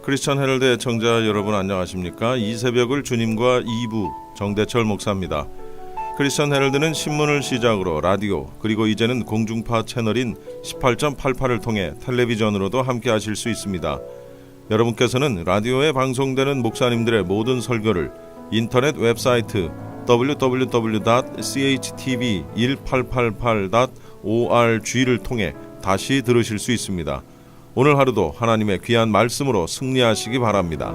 크리스천 헤럴드 애청자 여러분 안녕하십니까? 이 새벽을 주님과 2부 정대철 목사입니다. 크리스천 헤럴드는 신문을 시작으로 라디오 그리고 이제는 공중파 채널인 18.88을 통해 텔레비전으로도 함께 하실 수 있습니다. 여러분께서는 라디오에 방송되는 목사님들의 모든 설교를 인터넷 웹사이트 www.chtv1888.org를 통해 다시 들으실 수 있습니다. 오늘 하루도 하나님의 귀한 말씀으로 승리하시기 바랍니다.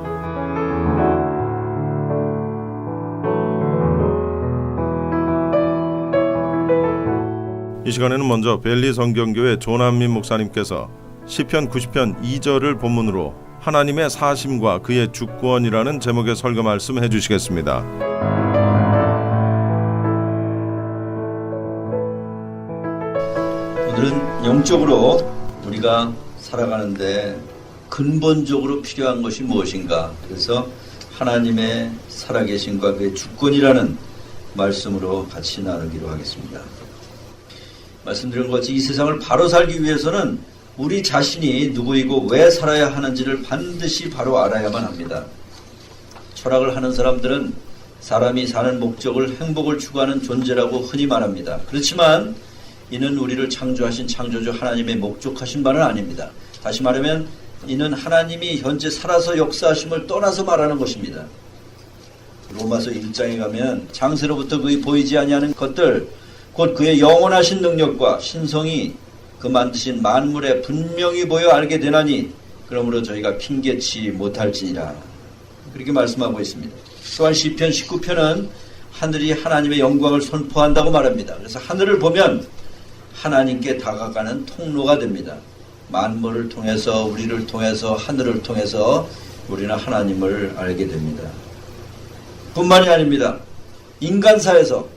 이 시간에는 먼저 벨리 성경교회 조남민 목사님께서 시편 90편 2절을 본문으로 하나님의 사심과 그의 주권이라는 제목의 설교 말씀 해주시겠습니다. 오늘은 영적으로 우리가 살아가는데 근본적으로 필요한 것이 무엇인가? 그래서 하나님의 살아계심과 그의 주권이라는 말씀으로 같이 나누기로 하겠습니다. 말씀드린 것 같이 이 세상을 바로 살기 위해서는 우리 자신이 누구이고 왜 살아야 하는지를 반드시 바로 알아야만 합니다. 철학을 하는 사람들은 사람이 사는 목적을 행복을 추구하는 존재라고 흔히 말합니다. 그렇지만 이는 우리를 창조하신 창조주 하나님의 목적하신 바는 아닙니다. 다시 말하면 이는 하나님이 현재 살아서 역사하심을 떠나서 말하는 것입니다. 로마서 1장에 가면 장세로부터 그의 보이지 아니하는 것들 곧 그의 영원하신 능력과 신성이 그 만드신 만물에 분명히 보여 알게 되나니 그러므로 저희가 핑계치 못할지니라 그렇게 말씀하고 있습니다. 또한 시편 19편은 하늘이 하나님의 영광을 선포한다고 말합니다. 그래서 하늘을 보면 하나님께 다가가는 통로가 됩니다. 만물을 통해서 우리를 통해서 하늘을 통해서 우리는 하나님을 알게 됩니다. 뿐만이 아닙니다. 인간사에서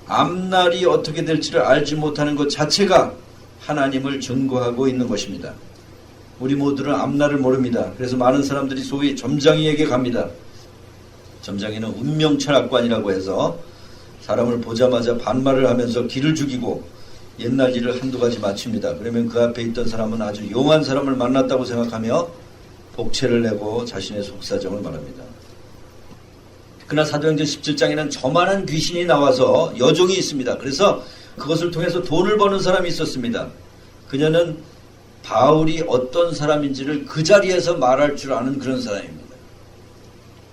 앞날이 어떻게 될지를 알지 못하는 것 자체가 하나님을 증거하고 있는 것입니다. 우리 모두는 앞날을 모릅니다. 그래서 많은 사람들이 소위 점장이에게 갑니다. 점장이는 운명철학관이라고 해서 사람을 보자마자 반말을 하면서 기를 죽이고 옛날 일을 한두 가지 마칩니다. 그러면 그 앞에 있던 사람은 아주 용한 사람을 만났다고 생각하며 복채를 내고 자신의 속사정을 말합니다. 그러나 사도행전 17장에는 저만한 귀신이 나와서 여종이 있습니다. 그래서 그것을 통해서 돈을 버는 사람이 있었습니다. 그녀는 바울이 어떤 사람인지를 그 자리에서 말할 줄 아는 그런 사람입니다.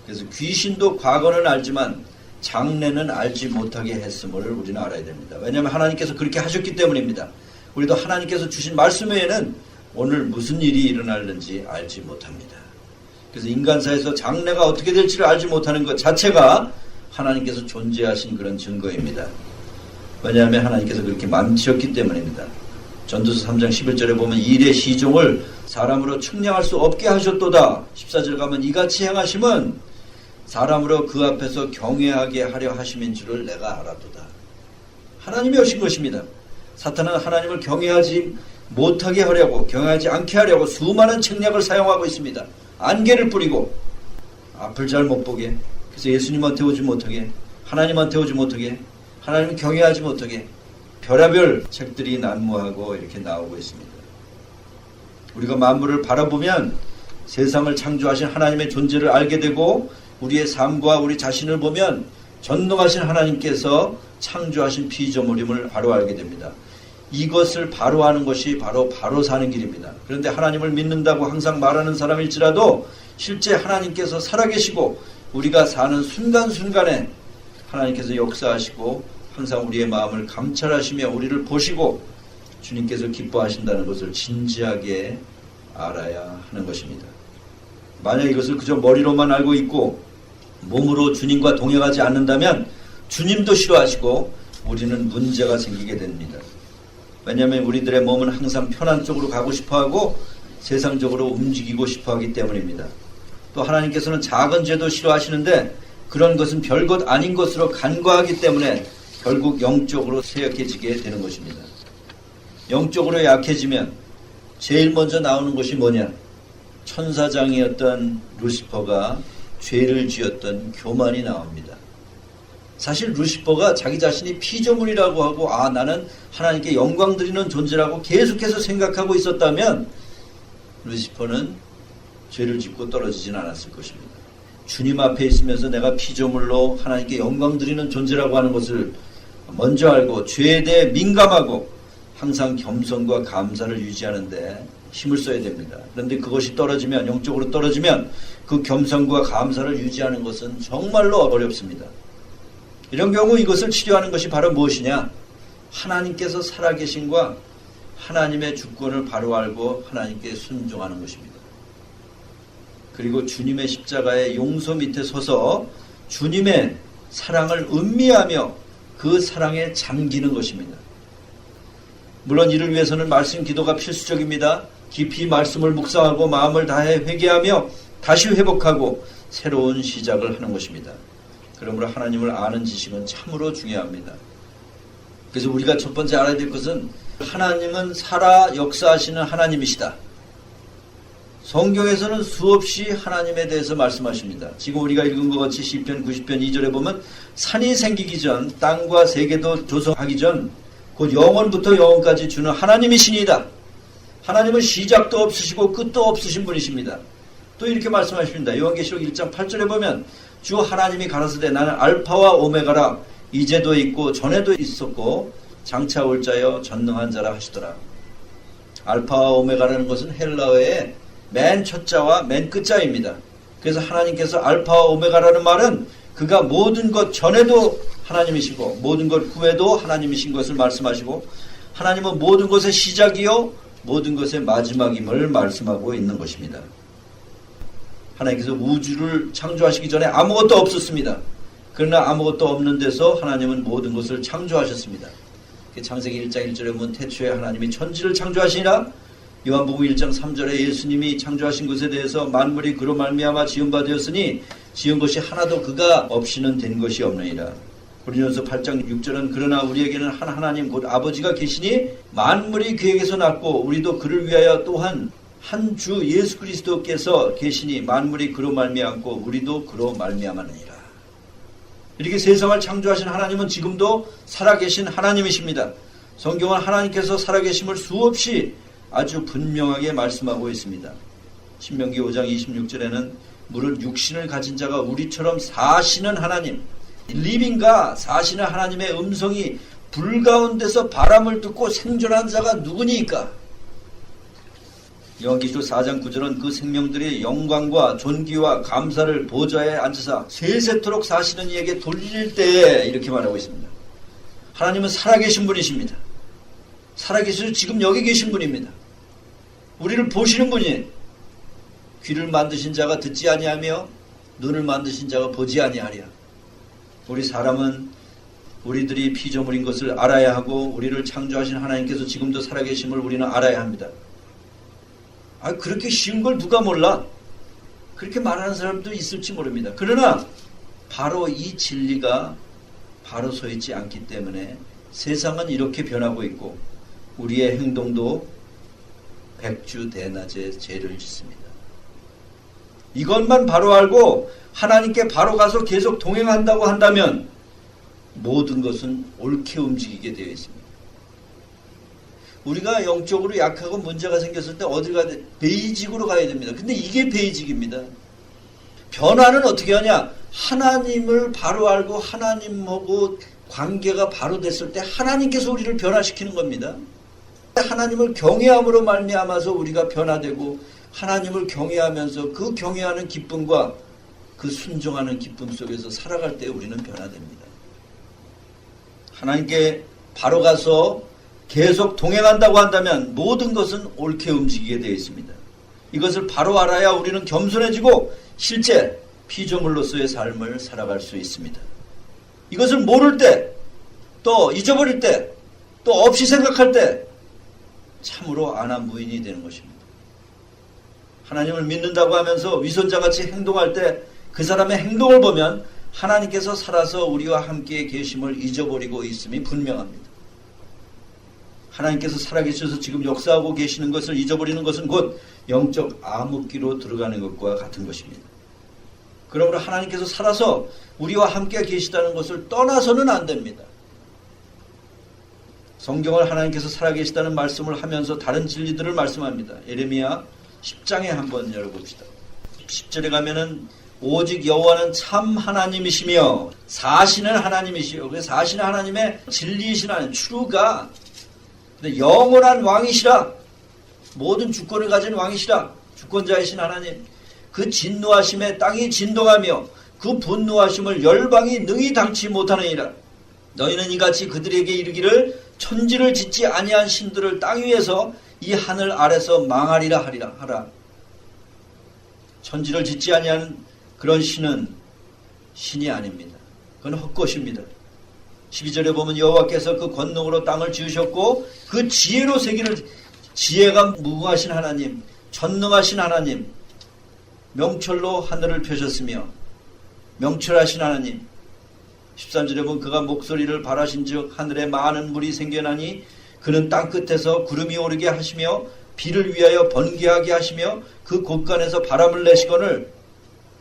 그래서 귀신도 과거는 알지만 장래는 알지 못하게 했음을 우리는 알아야 됩니다. 왜냐하면 하나님께서 그렇게 하셨기 때문입니다. 우리도 하나님께서 주신 말씀 외에는 오늘 무슨 일이 일어날는지 알지 못합니다. 그래서 인간사에서 장래가 어떻게 될지를 알지 못하는 것 자체가 하나님께서 존재하신 그런 증거입니다. 왜냐하면 하나님께서 그렇게 만드셨기 때문입니다. 전도서 3장 11절에 보면 일의 시종을 사람으로 측량할 수 없게 하셨도다. 14절 가면 이같이 행하심은 사람으로 그 앞에서 경외하게 하려 하심인 줄을 내가 알아도다. 하나님이 하신 것입니다. 사탄은 하나님을 경외하지 못하게 하려고 경외하지 않게 하려고 수많은 책략을 사용하고 있습니다. 안개를 뿌리고 앞을 잘 못 보게 그래서 예수님한테 오지 못하게 하나님한테 오지 못하게 하나님을 경외하지 못하게 별의별 책들이 난무하고 이렇게 나오고 있습니다. 우리가 만물을 바라보면 세상을 창조하신 하나님의 존재를 알게 되고 우리의 삶과 우리 자신을 보면 전능하신 하나님께서 창조하신 피조물임을 바로 알게 됩니다. 이것을 바로 아는 것이 바로 사는 길입니다. 그런데 하나님을 믿는다고 항상 말하는 사람일지라도 실제 하나님께서 살아계시고 우리가 사는 순간순간에 하나님께서 역사하시고 항상 우리의 마음을 감찰하시며 우리를 보시고 주님께서 기뻐하신다는 것을 진지하게 알아야 하는 것입니다. 만약 이것을 그저 머리로만 알고 있고 몸으로 주님과 동행하지 않는다면 주님도 싫어하시고 우리는 문제가 생기게 됩니다. 왜냐하면 우리들의 몸은 항상 편한 쪽으로 가고 싶어하고 세상적으로 움직이고 싶어하기 때문입니다. 또 하나님께서는 작은 죄도 싫어하시는데 그런 것은 별것 아닌 것으로 간과하기 때문에 결국 영적으로 쇠약해지게 되는 것입니다. 영적으로 약해지면 제일 먼저 나오는 것이 뭐냐? 천사장이었던 루시퍼가 죄를 지었던 교만이 나옵니다. 사실 루시퍼가 자기 자신이 피조물이라고 하고 나는 하나님께 영광 드리는 존재라고 계속해서 생각하고 있었다면 루시퍼는 죄를 짓고 떨어지진 않았을 것입니다. 주님 앞에 있으면서 내가 피조물로 하나님께 영광 드리는 존재라고 하는 것을 먼저 알고 죄에 대해 민감하고 항상 겸손과 감사를 유지하는데 힘을 써야 됩니다. 그런데 그것이 떨어지면, 영적으로 떨어지면 그 겸손과 감사를 유지하는 것은 정말로 어렵습니다. 이런 경우 이것을 치료하는 것이 바로 무엇이냐? 하나님께서 살아계신과 하나님의 주권을 바로 알고 하나님께 순종하는 것입니다. 그리고 주님의 십자가의 용서 밑에 서서 주님의 사랑을 음미하며 그 사랑에 잠기는 것입니다. 물론 이를 위해서는 말씀 기도가 필수적입니다. 깊이 말씀을 묵상하고 마음을 다해 회개하며 다시 회복하고 새로운 시작을 하는 것입니다. 그러므로 하나님을 아는 지식은 참으로 중요합니다. 그래서 우리가 첫 번째 알아야 될 것은 하나님은 살아 역사하시는 하나님이시다. 성경에서는 수없이 하나님에 대해서 말씀하십니다. 지금 우리가 읽은 것 같이 시편 90편 2절에 보면 산이 생기기 전 땅과 세계도 조성하기 전 곧 영원부터 영원까지 주는 하나님이시니이다. 하나님은 시작도 없으시고 끝도 없으신 분이십니다. 또 이렇게 말씀하십니다. 요한계시록 1장 8절에 보면 주 하나님이 가라사대 나는 알파와 오메가라 이제도 있고 전에도 있었고 장차 올 자여 전능한 자라 하시더라. 알파와 오메가라는 것은 헬라어의 맨 첫자와 맨 끝자입니다. 그래서 하나님께서 알파와 오메가라는 말은 그가 모든 것 전에도 하나님이시고 모든 것 후에도 하나님이신 것을 말씀하시고 하나님은 모든 것의 시작이요 모든 것의 마지막임을 말씀하고 있는 것입니다. 하나님께서 우주를 창조하시기 전에 아무것도 없었습니다. 그러나 아무것도 없는 데서 하나님은 모든 것을 창조하셨습니다. 창세기 1장 1절에 보면 태초에 하나님이 천지를 창조하시니라. 요한복음 1장 3절에 예수님이 창조하신 것에 대해서 만물이 그로 말미암아 지은 바 되었으니 지은 것이 하나도 그가 없이는 된 것이 없느니라. 고린도전서 8장 6절은 그러나 우리에게는 한 하나님 곧 아버지가 계시니 만물이 그에게서 났고 우리도 그를 위하여 또한 한 주 예수 그리스도께서 계시니 만물이 그로 말미암고 우리도 그로 말미암았느니라. 이렇게 세상을 창조하신 하나님은 지금도 살아계신 하나님이십니다. 성경은 하나님께서 살아계심을 수없이 아주 분명하게 말씀하고 있습니다. 신명기 5장 26절에는 무릇 육신을 가진 자가 우리처럼 사시는 하나님, 리빙가 사시는 하나님의 음성이 불 가운데서 바람을 듣고 생존한 자가 누구니까? 요한계시록 4장 9절은 그 생명들이 영광과 존귀와 감사를 보좌에 앉으사 세세토록 사시는 이에게 돌릴 때에 이렇게 말하고 있습니다. 하나님은 살아계신 분이십니다. 살아계셔서 지금 여기 계신 분입니다. 우리를 보시는 분이 귀를 만드신 자가 듣지 아니하며 눈을 만드신 자가 보지 아니하랴. 우리 사람은 우리들이 피조물인 것을 알아야 하고 우리를 창조하신 하나님께서 지금도 살아계심을 우리는 알아야 합니다. 그렇게 쉬운 걸 누가 몰라? 그렇게 말하는 사람도 있을지 모릅니다. 그러나 바로 이 진리가 바로 서 있지 않기 때문에 세상은 이렇게 변하고 있고 우리의 행동도 백주대낮에 죄를 짓습니다. 이것만 바로 알고 하나님께 바로 가서 계속 동행한다고 한다면 모든 것은 옳게 움직이게 되어 있습니다. 우리가 영적으로 약하고 문제가 생겼을 때 어디 가야 돼? 베이직으로 가야 됩니다. 근데 이게 베이직입니다. 변화는 어떻게 하냐? 하나님을 바로 알고 하나님하고 관계가 바로 됐을 때 하나님께서 우리를 변화시키는 겁니다. 하나님을 경외함으로 말미암아서 우리가 변화되고 하나님을 경외하면서 그 경외하는 기쁨과 그 순종하는 기쁨 속에서 살아갈 때 우리는 변화됩니다. 하나님께 바로 가서 계속 동행한다고 한다면 모든 것은 옳게 움직이게 되어 있습니다. 이것을 바로 알아야 우리는 겸손해지고 실제 피조물로서의 삶을 살아갈 수 있습니다. 이것을 모를 때, 또 잊어버릴 때, 또 없이 생각할 때 참으로 아나무인이 되는 것입니다. 하나님을 믿는다고 하면서 위선자같이 행동할 때 그 사람의 행동을 보면 하나님께서 살아서 우리와 함께 계심을 잊어버리고 있음이 분명합니다. 하나님께서 살아계셔서 지금 역사하고 계시는 것을 잊어버리는 것은 곧 영적 암흑기로 들어가는 것과 같은 것입니다. 그러므로 하나님께서 살아서 우리와 함께 계시다는 것을 떠나서는 안 됩니다. 성경을 하나님께서 살아계시다는 말씀을 하면서 다른 진리들을 말씀합니다. 예레미야 10장에 한번 열어봅시다. 10절에 가면은 오직 여호와는 참 하나님이시며 사시는 하나님이시요. 그 사시는 하나님의 진리이신 하나님, true가 영원한 왕이시라. 모든 주권을 가진 왕이시라. 주권자이신 하나님. 그 진노하심에 땅이 진동하며 그 분노하심을 열방이 능히 당치 못하느니라. 너희는 이같이 그들에게 이르기를 천지를 짓지 아니한 신들을 땅 위에서 이 하늘 아래서 망하리라 하라. 천지를 짓지 아니한 그런 신은 신이 아닙니다. 그건 헛것입니다. 12절에 보면 여호와께서 그 권능으로 땅을 지으셨고 그 지혜로 세계를, 지혜가 무궁하신 하나님, 전능하신 하나님, 명철로 하늘을 펴셨으며 명철하신 하나님. 13절에 보면 그가 목소리를 발하신즉 하늘에 많은 물이 생겨나니 그는 땅끝에서 구름이 오르게 하시며 비를 위하여 번개하게 하시며 그 곳간에서 바람을 내시거늘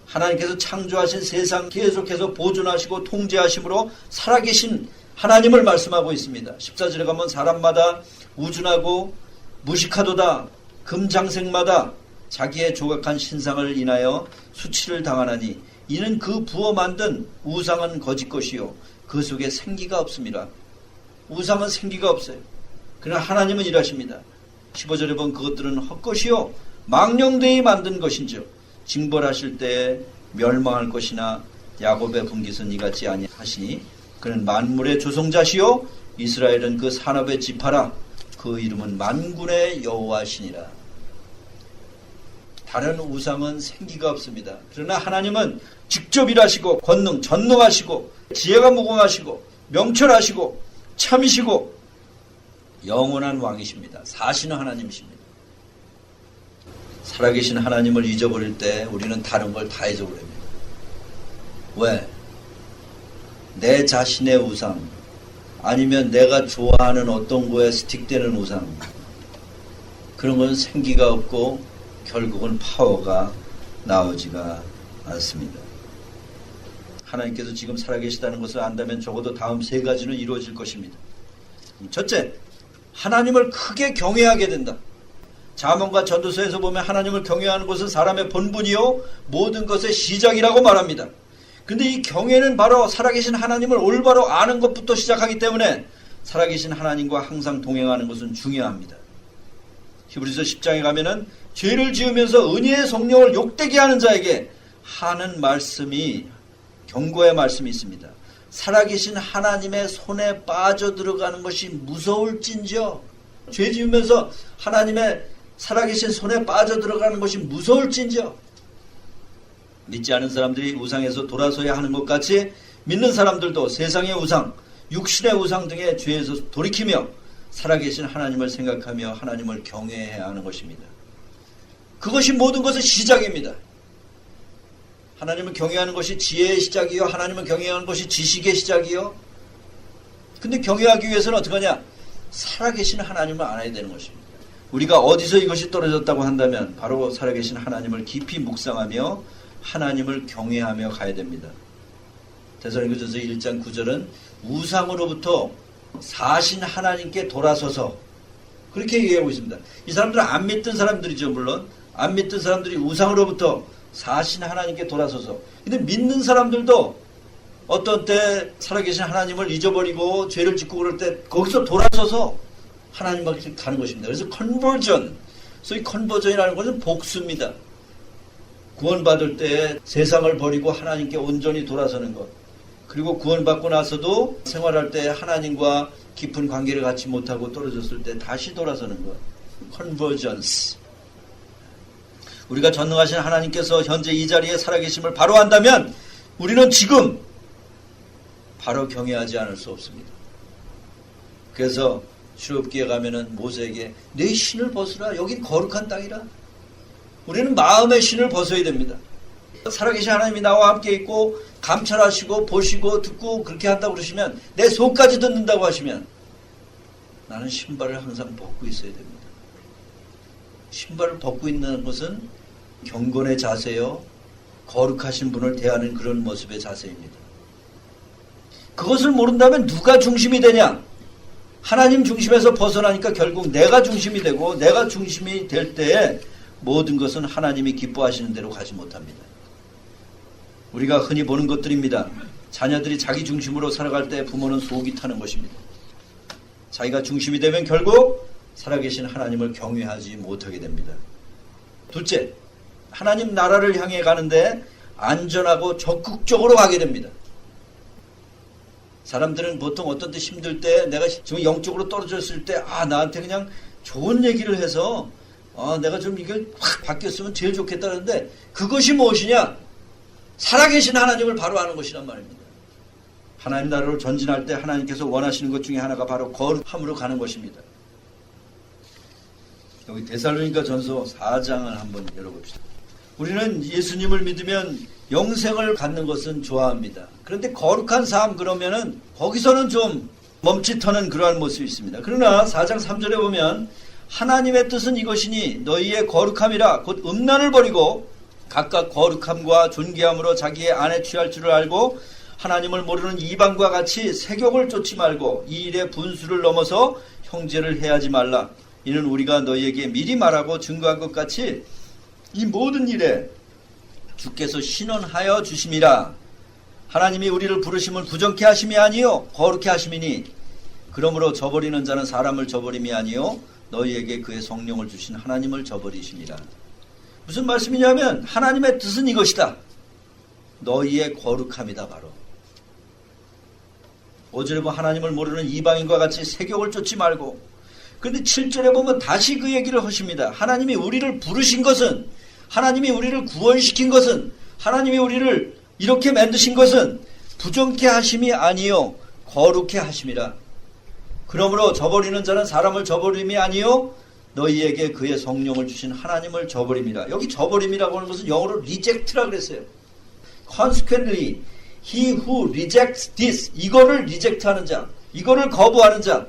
하나님께서 창조하신 세상 계속해서 보존하시고 통제하심으로 살아계신 하나님을 말씀하고 있습니다. 14절에 가면 사람마다 우준하고 무식하도다. 금장색마다 자기의 조각한 신상을 인하여 수치를 당하나니 이는 그 부어 만든 우상은 거짓 것이요 그 속에 생기가 없습니다. 우상은 생기가 없어요. 그러나 하나님은 일하십니다. 15절에 보면 그것들은 헛것이요 망령되이 만든 것인즉 징벌하실 때에 멸망할 것이나 야곱의 분깃은 이같이 아니하시니 그는 만물의 조성자시요 이스라엘은 그 산업의 지파라. 그 이름은 만군의 여호와시니라. 다른 우상은 생기가 없습니다. 그러나 하나님은 직접 일하시고 권능, 전능하시고 지혜가 무궁하시고 명철하시고 참이시고 영원한 왕이십니다. 사시는 하나님이십니다. 살아계신 하나님을 잊어버릴 때 우리는 다른 걸 다 잊어버립니다. 왜? 내 자신의 우상, 아니면 내가 좋아하는 어떤 거에 스틱되는 우상, 그런 건 생기가 없고 결국은 파워가 나오지가 않습니다. 하나님께서 지금 살아계시다는 것을 안다면 적어도 다음 세 가지는 이루어질 것입니다. 첫째, 하나님을 크게 경외하게 된다. 잠언과 전도서에서 보면 하나님을 경외하는 것은 사람의 본분이요 모든 것의 시작이라고 말합니다. 근데 이 경외는 바로 살아계신 하나님을 올바로 아는 것부터 시작하기 때문에 살아계신 하나님과 항상 동행하는 것은 중요합니다. 히브리서 10장에 가면은 죄를 지으면서 은혜의 성령을 욕되게 하는 자에게 하는 말씀이, 경고의 말씀이 있습니다. 살아계신 하나님의 손에 빠져들어가는 것이 무서울진저, 죄 지으면서 하나님의 살아계신 손에 빠져들어가는 것이 무서울진저. 믿지 않은 사람들이 우상에서 돌아서야 하는 것 같이 믿는 사람들도 세상의 우상, 육신의 우상 등의 죄에서 돌이키며 살아계신 하나님을 생각하며 하나님을 경외해야 하는 것입니다. 그것이 모든 것의 시작입니다. 하나님을 경외하는 것이 지혜의 시작이요, 하나님을 경외하는 것이 지식의 시작이요. 근데 경외하기 위해서는 어떻게 하냐? 살아계신 하나님을 알아야 되는 것입니다. 우리가 어디서 이것이 떨어졌다고 한다면 바로 살아계신 하나님을 깊이 묵상하며 하나님을 경외하며 가야 됩니다. 데살로니가전서 1장 9절은 우상으로부터 사신 하나님께 돌아서서, 그렇게 얘기하고 있습니다. 이 사람들은 안 믿던 사람들이죠. 물론 안 믿던 사람들이 우상으로부터 사신 하나님께 돌아서서, 근데 믿는 사람들도 어떤 때 살아계신 하나님을 잊어버리고 죄를 짓고 그럴 때 거기서 돌아서서 하나님께 가는 것입니다. 그래서 컨버전, 소위 컨버전이라는 것은 복수입니다. 구원받을 때 세상을 버리고 하나님께 온전히 돌아서는 것, 그리고 구원받고 나서도 생활할 때 하나님과 깊은 관계를 갖지 못하고 떨어졌을 때 다시 돌아서는 것, 컨버전스. 우리가 전능하신 하나님께서 현재 이 자리에 살아계심을 바로 안다면 우리는 지금 바로 경외하지 않을 수 없습니다. 그래서 출애굽기에 가면은 모세에게 내 신을 벗으라, 여긴 거룩한 땅이라. 우리는 마음의 신을 벗어야 됩니다. 살아계신 하나님이 나와 함께 있고 감찰하시고 보시고 듣고 그렇게 한다고 그러시면, 내 속까지 듣는다고 하시면 나는 신발을 항상 벗고 있어야 됩니다. 신발을 벗고 있는 것은 경건의 자세요, 거룩하신 분을 대하는 그런 모습의 자세입니다. 그것을 모른다면 누가 중심이 되냐? 하나님 중심에서 벗어나니까 결국 내가 중심이 되고, 내가 중심이 될 때에 모든 것은 하나님이 기뻐하시는 대로 가지 못합니다. 우리가 흔히 보는 것들입니다. 자녀들이 자기 중심으로 살아갈 때 부모는 속이 타는 것입니다. 자기가 중심이 되면 결국 살아계신 하나님을 경외하지 못하게 됩니다. 둘째, 하나님 나라를 향해 가는데 안전하고 적극적으로 가게 됩니다. 사람들은 보통 어떤 때 힘들 때, 내가 지금 영적으로 떨어졌을 때, 나한테 그냥 좋은 얘기를 해서 내가 좀 이걸 확 바뀌었으면 제일 좋겠다는데, 그것이 무엇이냐? 살아계신 하나님을 바로 아는 것이란 말입니다. 하나님 나라로 전진할 때 하나님께서 원하시는 것 중에 하나가 바로 거룩함으로 가는 것입니다. 여기 데살로니가 전서 4장을 한번 열어봅시다. 우리는 예수님을 믿으면 영생을 갖는 것은 좋아합니다. 그런데 거룩한 삶 그러면은 거기서는 좀 멈칫하는 그러한 모습이 있습니다. 그러나 4장 3절에 보면 하나님의 뜻은 이것이니 너희의 거룩함이라 곧 음란을 버리고 각각 거룩함과 존귀함으로 자기의 안에 취할 줄을 알고 하나님을 모르는 이방과 같이 세욕을 쫓지 말고 이 일의 분수를 넘어서 형제를 해하지 말라. 이는 우리가 너희에게 미리 말하고 증거한 것 같이 이 모든 일에 주께서 신원하여 주심이라. 하나님이 우리를 부르심을 부정케 하심이 아니요 거룩케 하심이니 그러므로 저버리는 자는 사람을 저버림이 아니요 너희에게 그의 성령을 주신 하나님을 저버리심이라. 무슨 말씀이냐면 하나님의 뜻은 이것이다. 너희의 거룩함이다. 바로 5절에 보면 하나님을 모르는 이방인과 같이 세욕을 쫓지 말고, 그런데 7절에 보면 다시 그 얘기를 하십니다. 하나님이 우리를 부르신 것은, 하나님이 우리를 구원시킨 것은, 하나님이 우리를 이렇게 만드신 것은 부정케 하심이 아니요 거룩케 하심이라. 그러므로 저버리는 자는 사람을 저버림이 아니요 너희에게 그의 성령을 주신 하나님을 저버림이라. 여기 저버림이라고 하는 것은 영어로 reject라 그랬어요. Consequently, he who rejects this, 이거를 리젝트하는 자, 이거를 거부하는 자,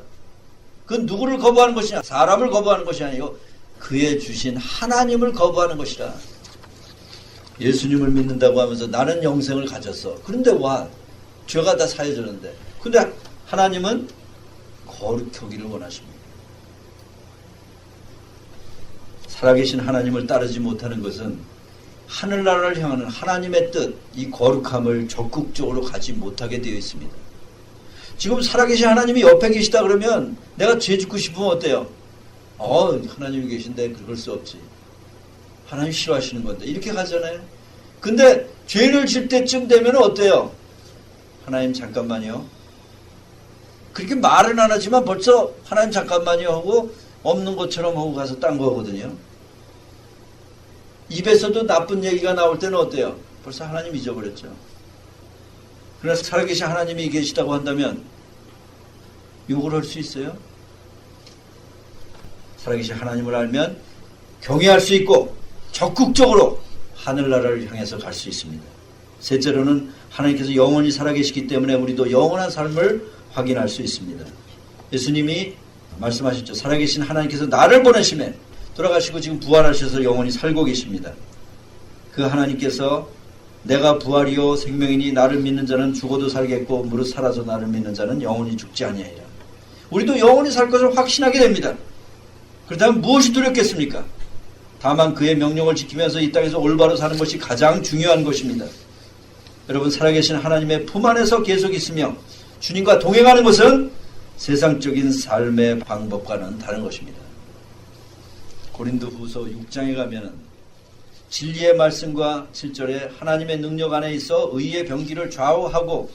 그건 누구를 거부하는 것이냐? 사람을 거부하는 것이 아니요 그의 주신 하나님을 거부하는 것이라. 예수님을 믿는다고 하면서 나는 영생을 가졌어. 그런데 죄가 다 사해졌는데. 근데 하나님은 거룩하기를 원하십니다. 살아계신 하나님을 따르지 못하는 것은 하늘나라를 향하는 하나님의 뜻, 이 거룩함을 적극적으로 가지 못하게 되어 있습니다. 지금 살아계신 하나님이 옆에 계시다 그러면 내가 죄 짓고 싶으면 어때요? 하나님이 계신데 그럴 수 없지. 하나님 싫어하시는 건데 이렇게 가잖아요. 근데 죄를 질 때쯤 되면 어때요? 하나님 잠깐만요. 그렇게 말은 안 하지만 벌써 하나님 잠깐만요 하고 없는 것처럼 하고 가서 딴 거거든요. 입에서도 나쁜 얘기가 나올 때는 어때요? 벌써 하나님 잊어버렸죠. 그래서 살아계신 하나님이 계시다고 한다면 욕을 할 수 있어요? 살아계신 하나님을 알면 경외할 수 있고 적극적으로 하늘나라를 향해서 갈 수 있습니다. 셋째로는 하나님께서 영원히 살아계시기 때문에 우리도 영원한 삶을 확인할 수 있습니다. 예수님이 말씀하셨죠. 살아계신 하나님께서 나를 보내심에 돌아가시고 지금 부활하셔서 영원히 살고 계십니다. 그 하나님께서 내가 부활이요 생명이니 나를 믿는 자는 죽어도 살겠고 무릇 살아서 나를 믿는 자는 영원히 죽지 아니하리라. 우리도 영원히 살 것을 확신하게 됩니다. 그렇다면 무엇이 두렵겠습니까? 다만 그의 명령을 지키면서 이 땅에서 올바로 사는 것이 가장 중요한 것입니다. 여러분, 살아계신 하나님의 품 안에서 계속 있으며 주님과 동행하는 것은 세상적인 삶의 방법과는 다른 것입니다. 고린도후서 6장에 가면은 진리의 말씀과 7절에 하나님의 능력 안에 있어 의의 병기를 좌우하고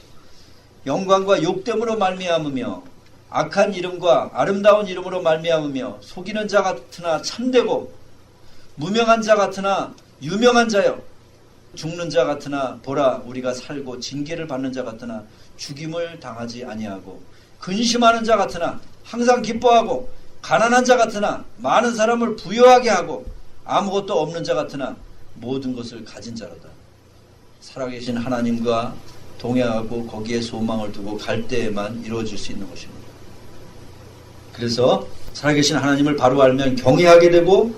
영광과 욕됨으로 말미암으며 악한 이름과 아름다운 이름으로 말미암으며 속이는 자 같으나 참되고 무명한 자 같으나 유명한 자여 죽는 자 같으나 보라 우리가 살고 징계를 받는 자 같으나 죽임을 당하지 아니하고 근심하는 자 같으나 항상 기뻐하고 가난한 자 같으나 많은 사람을 부유하게 하고 아무것도 없는 자 같으나 모든 것을 가진 자로다. 살아계신 하나님과 동행하고 거기에 소망을 두고 갈 때에만 이루어질 수 있는 것입니다. 그래서 살아계신 하나님을 바로 알면 경외하게 되고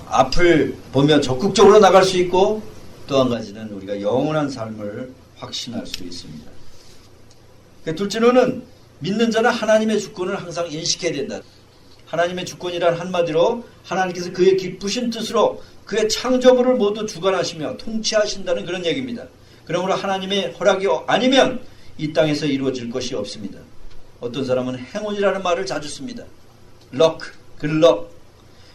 앞을 보며 적극적으로 나갈 수 있고 또 한 가지는 우리가 영원한 삶을 확신할 수 있습니다. 둘째로는 믿는 자는 하나님의 주권을 항상 인식해야 된다. 하나님의 주권이란 한마디로 하나님께서 그의 기쁘신 뜻으로 그의 창조물을 모두 주관하시며 통치하신다는 그런 얘기입니다. 그러므로 하나님의 허락이 아니면 이 땅에서 이루어질 것이 없습니다. 어떤 사람은 행운이라는 말을 자주 씁니다. luck, good luck.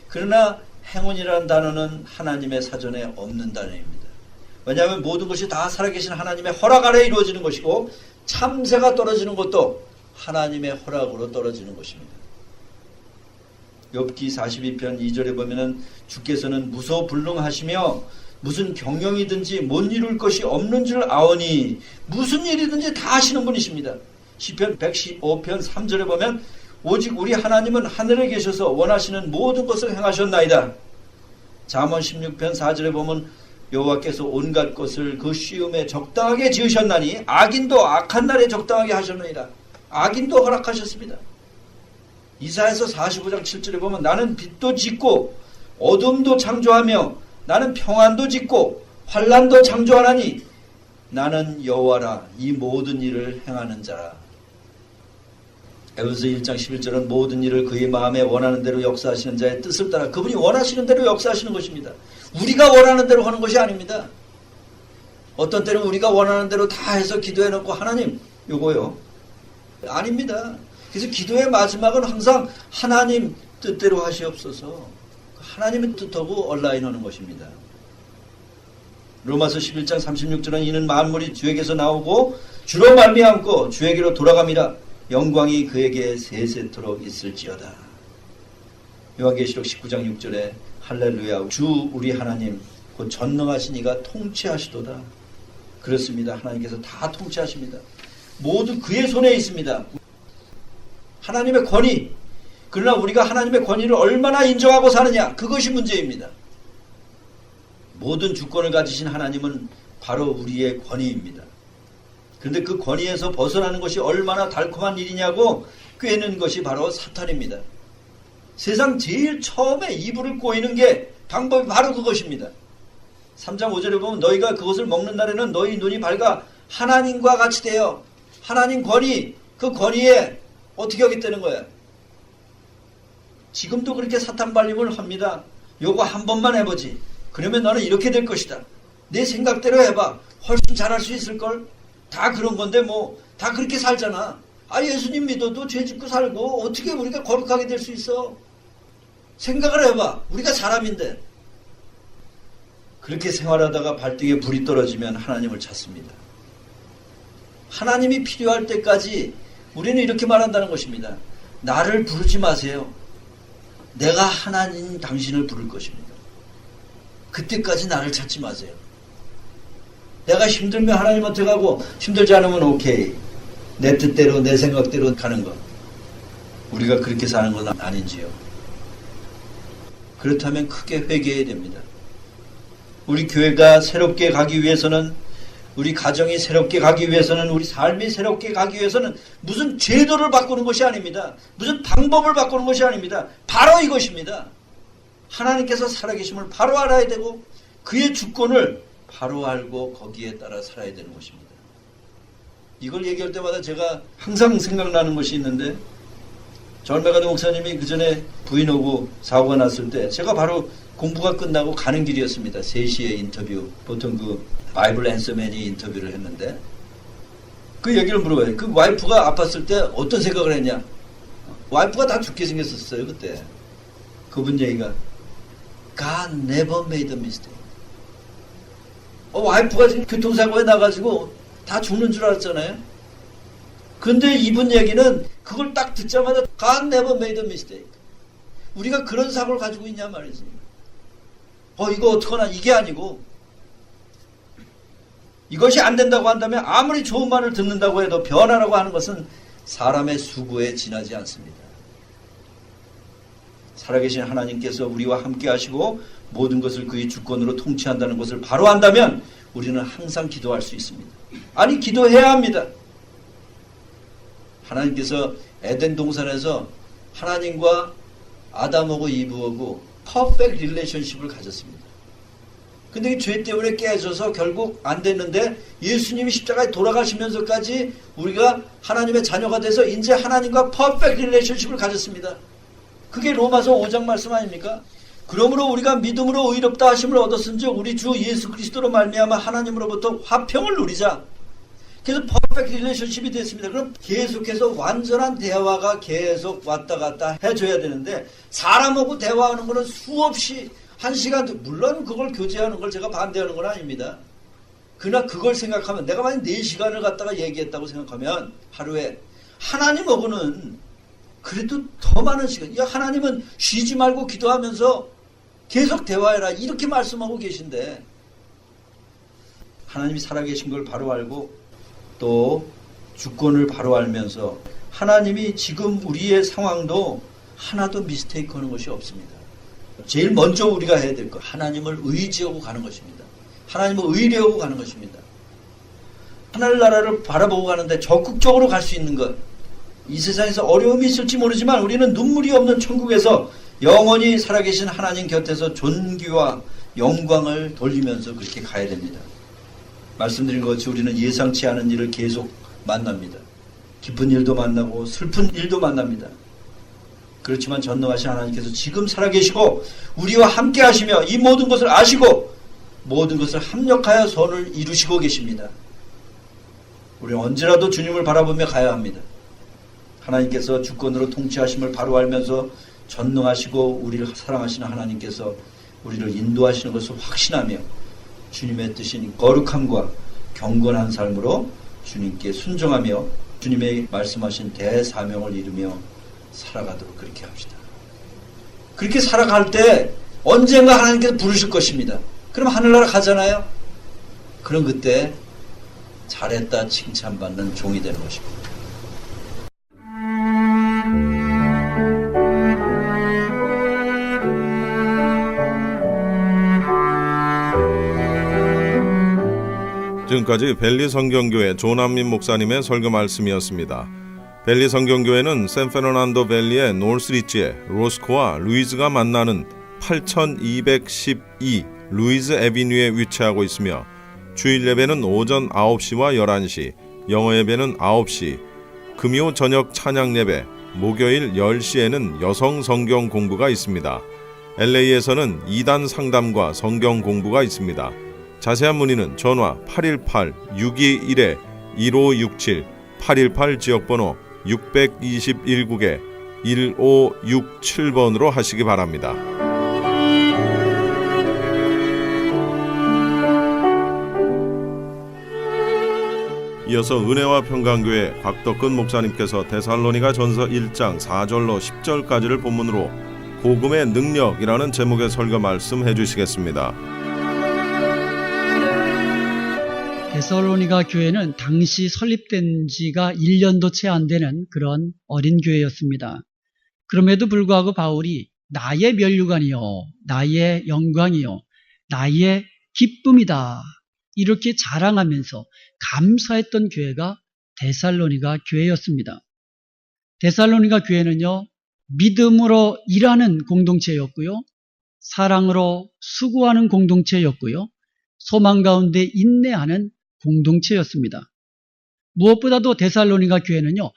그러나 행운이라는 단어는 하나님의 사전에 없는 단어입니다. 왜냐하면 모든 것이 다 살아계신 하나님의 허락 아래 이루어지는 것이고 참새가 떨어지는 것도 하나님의 허락으로 떨어지는 것입니다. 욥기 42편 2절에 보면은 주께서는 무소불능하시며 무슨 경영이든지 못 이룰 것이 없는 줄 아오니 무슨 일이든지 다 하시는 분이십니다. 시편 115편 3절에 보면 오직 우리 하나님은 하늘에 계셔서 원하시는 모든 것을 행하셨나이다. 잠언 16편 4절에 보면 여호와께서 온갖 것을 그 시음에 적당하게 지으셨나니 악인도 악한 날에 적당하게 하셨느니라. 악인도 허락하셨습니다. 이사야서 45장 7절에 보면 나는 빛도 짓고 어둠도 창조하며 나는 평안도 짓고 환난도 창조하나니 나는 여호와라 이 모든 일을 행하는 자라. 에베소서 1장 11절은 모든 일을 그의 마음에 원하는 대로 역사하시는 자의 뜻을 따라 그분이 원하시는 대로 역사하시는 것입니다. 우리가 원하는 대로 하는 것이 아닙니다. 어떤 때는 우리가 원하는 대로 다 해서 기도해놓고 하나님 요거요. 아닙니다. 그래서 기도의 마지막은 항상 하나님 뜻대로 하시옵소서. 하나님의 뜻하고 얼라인하는 것입니다. 로마서 11장 36절은 이는 만물이 주에게서 나오고 주로 말미암고 주에게로 돌아감이라 영광이 그에게 세세토록 있을지어다. 요한계시록 19장 6절에 할렐루야 주 우리 하나님 곧 전능하신 이가 통치하시도다. 그렇습니다. 하나님께서 다 통치하십니다. 모두 그의 손에 있습니다. 하나님의 권위. 그러나 우리가 하나님의 권위를 얼마나 인정하고 사느냐 그것이 문제입니다. 모든 주권을 가지신 하나님은 바로 우리의 권위입니다. 그런데 그 권위에서 벗어나는 것이 얼마나 달콤한 일이냐고 꿰는 것이 바로 사탄입니다. 세상 제일 처음에 이불을 꼬이는 게 방법이 바로 그것입니다. 3장 5절에 보면 너희가 그것을 먹는 날에는 너희 눈이 밝아 하나님과 같이 되어 하나님 권위 그 권위에 어떻게 하겠다는 거야. 지금도 그렇게 사탄 발림을 합니다. 요거 한 번만 해보지. 그러면 너는 이렇게 될 것이다. 내 생각대로 해봐. 훨씬 잘할 수 있을걸? 다 그런 건데 뭐 다 그렇게 살잖아. 아 예수님 믿어도 죄 짓고 살고 어떻게 우리가 거룩하게 될 수 있어? 생각을 해봐. 우리가 사람인데. 그렇게 생활하다가 발등에 불이 떨어지면 하나님을 찾습니다. 하나님이 필요할 때까지 우리는 이렇게 말한다는 것입니다. 나를 부르지 마세요. 내가 하나님 당신을 부를 것입니다. 그때까지 나를 찾지 마세요. 내가 힘들면 하나님한테 가고 힘들지 않으면 오케이. 내 뜻대로 내 생각대로 가는 것. 우리가 그렇게 사는 건 아닌지요. 그렇다면 크게 회개해야 됩니다. 우리 교회가 새롭게 가기 위해서는 우리 가정이 새롭게 가기 위해서는 우리 삶이 새롭게 가기 위해서는 무슨 제도를 바꾸는 것이 아닙니다. 무슨 방법을 바꾸는 것이 아닙니다. 바로 이것입니다. 하나님께서 살아계심을 바로 알아야 되고 그의 주권을 바로 알고 거기에 따라 살아야 되는 것입니다. 이걸 얘기할 때마다 제가 항상 생각나는 것이 있는데 전백아도 목사님이 그 전에 부인하고 사고가 났을 때 제가 바로 공부가 끝나고 가는 길이었습니다. 3시에 인터뷰. 보통 그 바이블 앤서맨이 인터뷰를 했는데 그 얘기를 물어봐요. 그 와이프가 아팠을 때 어떤 생각을 했냐. 와이프가 다 죽게 생겼었어요. 그때. 그분 얘기가 God never made a mistake. 와이프가 지금 교통사고에 나가지고 다 죽는 줄 알았잖아요. 근데 이분 얘기는 그걸 딱 듣자마자 God never made a mistake. 우리가 그런 사고를 가지고 있냐 말이지. 이거 어떡하나 이게 아니고 이것이 안 된다고 한다면 아무리 좋은 말을 듣는다고 해도 변하라고 하는 것은 사람의 수고에 지나지 않습니다. 살아계신 하나님께서 우리와 함께 하시고 모든 것을 그의 주권으로 통치한다는 것을 바로 안다면 우리는 항상 기도할 수 있습니다. 아니 기도해야 합니다. 하나님께서 에덴 동산에서 하나님과 아담하고 이브하고 퍼펙트 릴레이션십을 가졌습니다. 근데 이 죄 때문에 깨져서 결국 안 됐는데 예수님이 십자가에 돌아가시면서까지 우리가 하나님의 자녀가 돼서 이제 하나님과 퍼펙트 릴레이션십을 가졌습니다. 그게 로마서 5장 말씀 아닙니까? 그러므로 우리가 믿음으로 의롭다 하심을 얻었은즉 우리 주 예수 그리스도로 말미암아 하나님으로부터 화평을 누리자. 그래서 퍼펙트 릴레이션십이 됐습니다. 그럼 계속해서 완전한 대화가 계속 왔다 갔다 해줘야 되는데 사람하고 대화하는 거는 수없이 한 시간, 물론 그걸 교제하는 걸 제가 반대하는 건 아닙니다. 그러나 그걸 생각하면 내가 만약 4시간을 갖다가 얘기했다고 생각하면 하루에 하나님하고는 그래도 더 많은 시간, 하나님은 쉬지 말고 기도하면서 계속 대화해라 이렇게 말씀하고 계신데 하나님이 살아계신 걸 바로 알고 또 주권을 바로 알면서 하나님이 지금 우리의 상황도 하나도 미스테이크 하는 것이 없습니다. 제일 먼저 우리가 해야 될 것, 하나님을 의지하고 가는 것입니다. 하나님을 의뢰하고 가는 것입니다. 하늘나라를 바라보고 가는데 적극적으로 갈 수 있는 것, 이 세상에서 어려움이 있을지 모르지만 우리는 눈물이 없는 천국에서 영원히 살아계신 하나님 곁에서 존귀와 영광을 돌리면서 그렇게 가야 됩니다. 말씀드린 것 같이 우리는 예상치 않은 일을 계속 만납니다. 기쁜 일도 만나고 슬픈 일도 만납니다. 그렇지만 전능하신 하나님께서 지금 살아계시고 우리와 함께 하시며 이 모든 것을 아시고 모든 것을 합력하여 선을 이루시고 계십니다. 우리는 언제라도 주님을 바라보며 가야 합니다. 하나님께서 주권으로 통치하심을 바로 알면서 전능하시고 우리를 사랑하시는 하나님께서 우리를 인도하시는 것을 확신하며 주님의 뜻인 거룩함과 경건한 삶으로 주님께 순종하며 주님의 말씀하신 대사명을 이루며 살아가도록 그렇게 합시다. 그렇게 살아갈 때 언젠가 하나님께서 부르실 것입니다. 그럼 하늘나라 가잖아요. 그럼 그때 잘했다 칭찬받는 종이 되는 것입니다. 지금까지 벨리 성경교회 조남민 목사님의 설교 말씀이었습니다. 벨리 성경교회는 샌페르난도 밸리의 노스리지에 로스코와 루이즈가 만나는 8212 루이즈 애비뉴에 위치하고 있으며 주일 예배는 오전 9시와 11시, 영어 예배는 9시, 금요 저녁 찬양 예배, 목요일 10시에는 여성 성경 공부가 있습니다. LA에서는 2단 상담과 성경 공부가 있습니다. 자세한 문의는 전화 818-621-1567, 818 지역번호 621국에 1567번으로 하시기 바랍니다. 이어서 은혜와 평강교회 곽덕근 목사님께서 데살로니가 전서 1장 4절로 10절까지를 본문으로 복음의 능력이라는 제목의 설교 말씀 해주시겠습니다. 데살로니가 교회는 당시 설립된 지가 1년도 채 안 되는 그런 어린 교회였습니다. 그럼에도 불구하고 바울이 나의 면류관이요, 나의 영광이요, 나의 기쁨이다 이렇게 자랑하면서 감사했던 교회가 데살로니가 교회였습니다. 데살로니가 교회는요, 믿음으로 일하는 공동체였고요, 사랑으로 수고하는 공동체였고요, 소망 가운데 인내하는 공동체였습니다. 무엇보다도 데살로니가 교회는요,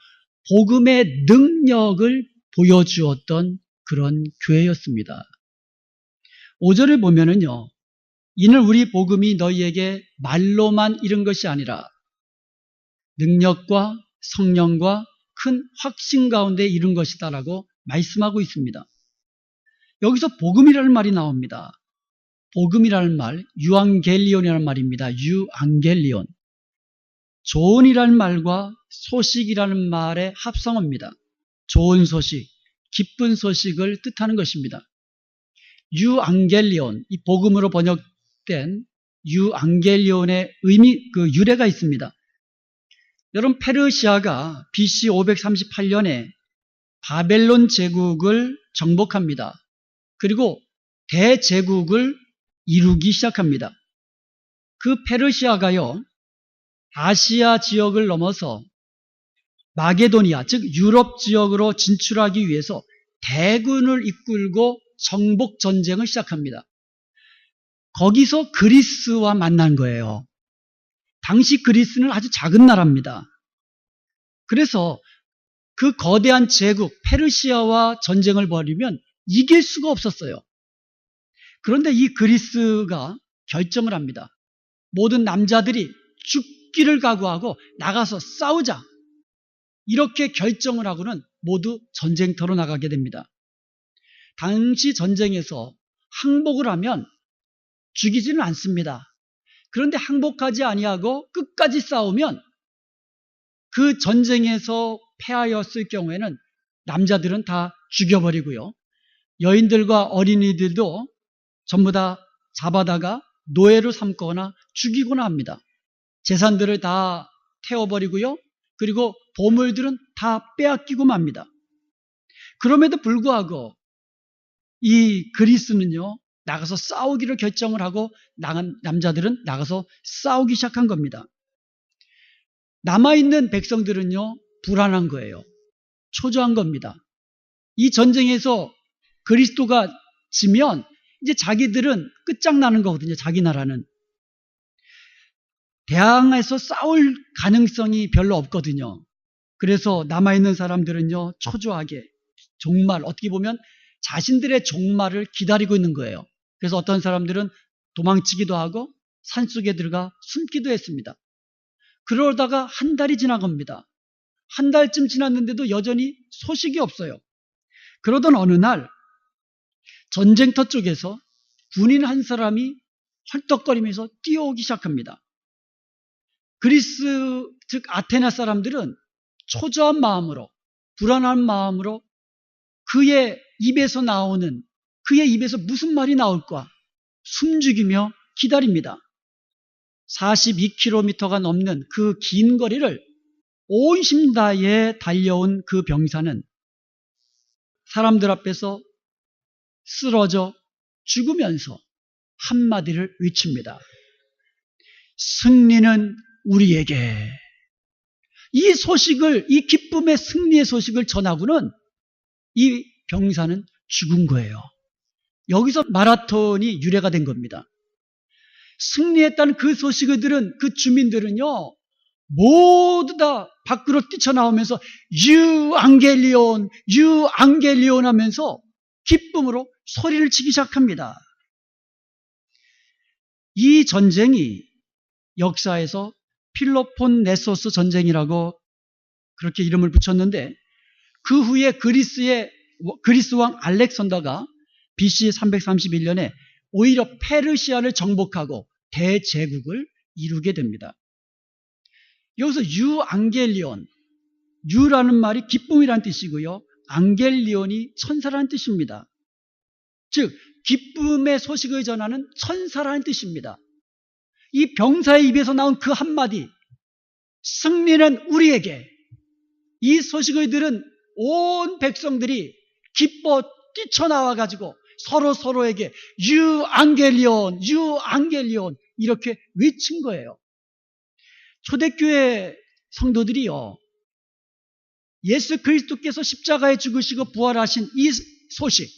복음의 능력을 보여주었던 그런 교회였습니다. 5절을 보면은요, 이는 우리 복음이 너희에게 말로만 이른 것이 아니라 능력과 성령과 큰 확신 가운데 이른 것이다라고 말씀하고 있습니다. 여기서 복음이라는 말이 나옵니다. 복음이라는 말, 유앙겔리온이라는 말입니다. 유앙겔리온. 좋은이라는 말과 소식이라는 말의 합성어입니다. 좋은 소식, 기쁜 소식을 뜻하는 것입니다. 유앙겔리온, 이 복음으로 번역된 유앙겔리온의 그 유래가 있습니다. 여러분, 페르시아가 BC 538년에 바벨론 제국을 정복합니다. 그리고 대제국을 이루기 시작합니다. 그 페르시아가요, 아시아 지역을 넘어서 마게도니아, 즉 유럽 지역으로 진출하기 위해서 대군을 이끌고 정복 전쟁을 시작합니다. 거기서 그리스와 만난 거예요. 당시 그리스는 아주 작은 나라입니다. 그래서 그 거대한 제국 페르시아와 전쟁을 벌이면 이길 수가 없었어요. 그런데 이 그리스가 결정을 합니다. 모든 남자들이 죽기를 각오하고 나가서 싸우자. 이렇게 결정을 하고는 모두 전쟁터로 나가게 됩니다. 당시 전쟁에서 항복을 하면 죽이지는 않습니다. 그런데 항복하지 아니하고 끝까지 싸우면 그 전쟁에서 패하였을 경우에는 남자들은 다 죽여버리고요. 여인들과 어린이들도 전부 다 잡아다가 노예로 삼거나 죽이거나 합니다. 재산들을 다 태워버리고요. 그리고 보물들은 다 빼앗기고 맙니다. 그럼에도 불구하고 이 그리스는요, 나가서 싸우기를 결정을 하고 남자들은 나가서 싸우기 시작한 겁니다. 남아있는 백성들은요, 불안한 거예요. 초조한 겁니다. 이 전쟁에서 그리스도가 지면 이제 자기들은 끝장나는 거거든요. 자기 나라는. 대항해서 싸울 가능성이 별로 없거든요. 그래서 남아있는 사람들은요, 초조하게 종말, 어떻게 보면 자신들의 종말을 기다리고 있는 거예요. 그래서 어떤 사람들은 도망치기도 하고 산속에 들어가 숨기도 했습니다. 그러다가 한 달이 지난 겁니다. 한 달쯤 지났는데도 여전히 소식이 없어요. 그러던 어느 날 전쟁터 쪽에서 군인 한 사람이 헐떡거리면서 뛰어오기 시작합니다. 그리스, 즉 아테네 사람들은 초조한 마음으로, 불안한 마음으로 그의 입에서 무슨 말이 나올까 숨죽이며 기다립니다. 42km가 넘는 그 긴 거리를 온 힘 다해 달려온 그 병사는 사람들 앞에서 쓰러져 죽으면서 한마디를 외칩니다. 승리는 우리에게. 이 소식을, 이 기쁨의 승리의 소식을 전하고는 이 병사는 죽은 거예요. 여기서 마라톤이 유래가 된 겁니다. 승리했다는 그 소식을 들은 그 주민들은요, 모두 다 밖으로 뛰쳐나오면서 유앙겔리온 하면서 기쁨으로 소리를 치기 시작합니다. 이 전쟁이 역사에서 필로폰네소스 전쟁이라고 그렇게 이름을 붙였는데, 그 후에 그리스 왕 알렉산더가 BC 331년에 오히려 페르시아를 정복하고 대제국을 이루게 됩니다. 여기서 유앙겔리온, 유라는 말이 기쁨이라는 뜻이고요, 앙겔리온이 천사라는 뜻입니다. 즉 기쁨의 소식을 전하는 천사라는 뜻입니다. 이 병사의 입에서 나온 그 한마디, 승리는 우리에게, 이 소식을 들은 온 백성들이 기뻐 뛰쳐나와가지고 서로에게 유앙겔리온 이렇게 외친 거예요. 초대교회 성도들이요, 예수 그리스도께서 십자가에 죽으시고 부활하신 이 소식,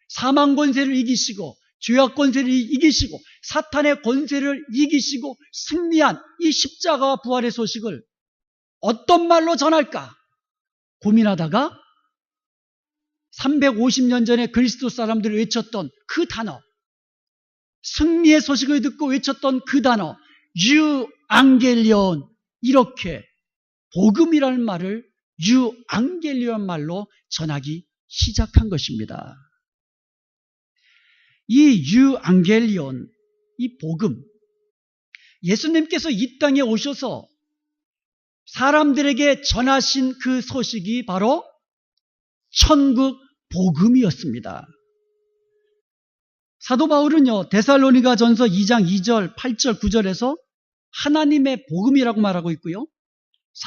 사망 권세를 이기시고 죄악 권세를 이기시고 사탄의 권세를 이기시고 승리한 이 십자가와 부활의 소식을 어떤 말로 전할까 고민하다가 350년 전에 그리스도 사람들이 외쳤던 그 단어, 승리의 소식을 듣고 외쳤던 그 단어 유앙겔리온, 이렇게 복음이라는 말을 유앙겔리온 말로 전하기 시작한 것입니다. 이 유앙겔리온, 이 복음, 예수님께서 이 땅에 오셔서 사람들에게 전하신 그 소식이 바로 천국 복음이었습니다. 사도 바울은요, 데살로니가 전서 2장 2절, 8절, 9절에서 하나님의 복음이라고 말하고 있고요,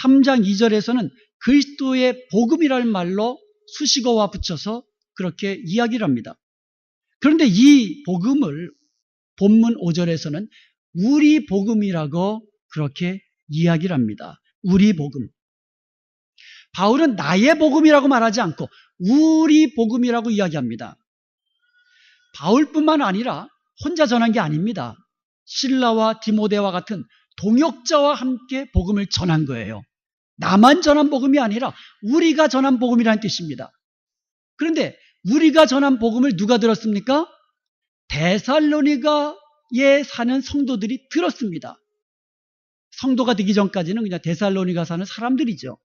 3장 2절에서는 그리스도의 복음이라는 말로 수식어와 붙여서 그렇게 이야기를 합니다. 그런데 이 복음을 본문 5절에서는 우리 복음이라고 그렇게 이야기를 합니다. 우리 복음. 바울은 나의 복음이라고 말하지 않고 우리 복음이라고 이야기합니다. 바울뿐만 아니라 혼자 전한 게 아닙니다. 실라와 디모데와 같은 동역자와 함께 복음을 전한 거예요. 나만 전한 복음이 아니라 우리가 전한 복음이라는 뜻입니다. 그런데 우리가 전한 복음을 누가 들었습니까? 데살로니가에 사는 성도들이 들었습니다. 성도가 되기 전까지는 그냥 데살로니가 사는 사람들이죠.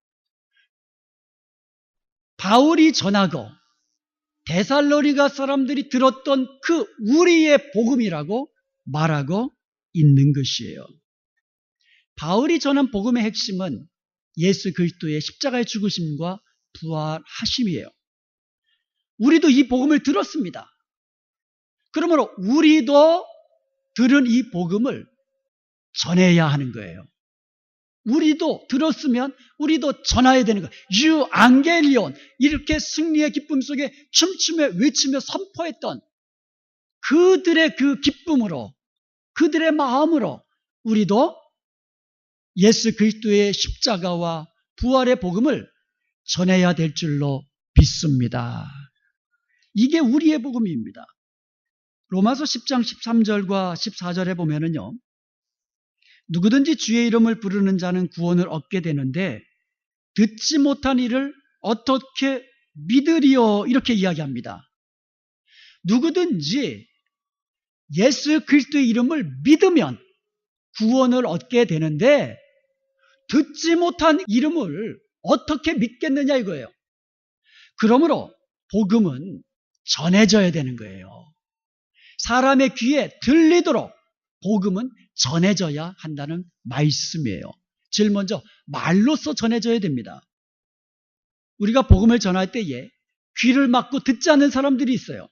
바울이 전하고 데살로니가 사람들이 들었던 그 우리의 복음이라고 말하고 있는 것이에요. 바울이 전한 복음의 핵심은 예수 그리스도의 십자가의 죽으심과 부활하심이에요. 우리도 이 복음을 들었습니다. 그러므로 우리도 들은 이 복음을 전해야 하는 거예요. 우리도 들었으면 우리도 전해야 되는 거예요. 유앙겔리온, 이렇게 승리의 기쁨 속에 춤추며 외치며 선포했던 그들의 그 기쁨으로, 그들의 마음으로 우리도 예수 그리스도의 십자가와 부활의 복음을 전해야 될 줄로 믿습니다. 이게 우리의 복음입니다. 로마서 10장 13절과 14절에 보면은요, 누구든지 주의 이름을 부르는 자는 구원을 얻게 되는데 듣지 못한 이를 어떻게 믿으리요? 이렇게 이야기합니다. 누구든지 예수 그리스도의 이름을 믿으면 구원을 얻게 되는데 듣지 못한 이름을 어떻게 믿겠느냐 이거예요. 그러므로 복음은 전해져야 되는 거예요. 사람의 귀에 들리도록 복음은 전해져야 한다는 말씀이에요. 제일 먼저 말로써 전해져야 됩니다. 우리가 복음을 전할 때에 귀를 막고 듣지 않는 사람들이 있어요.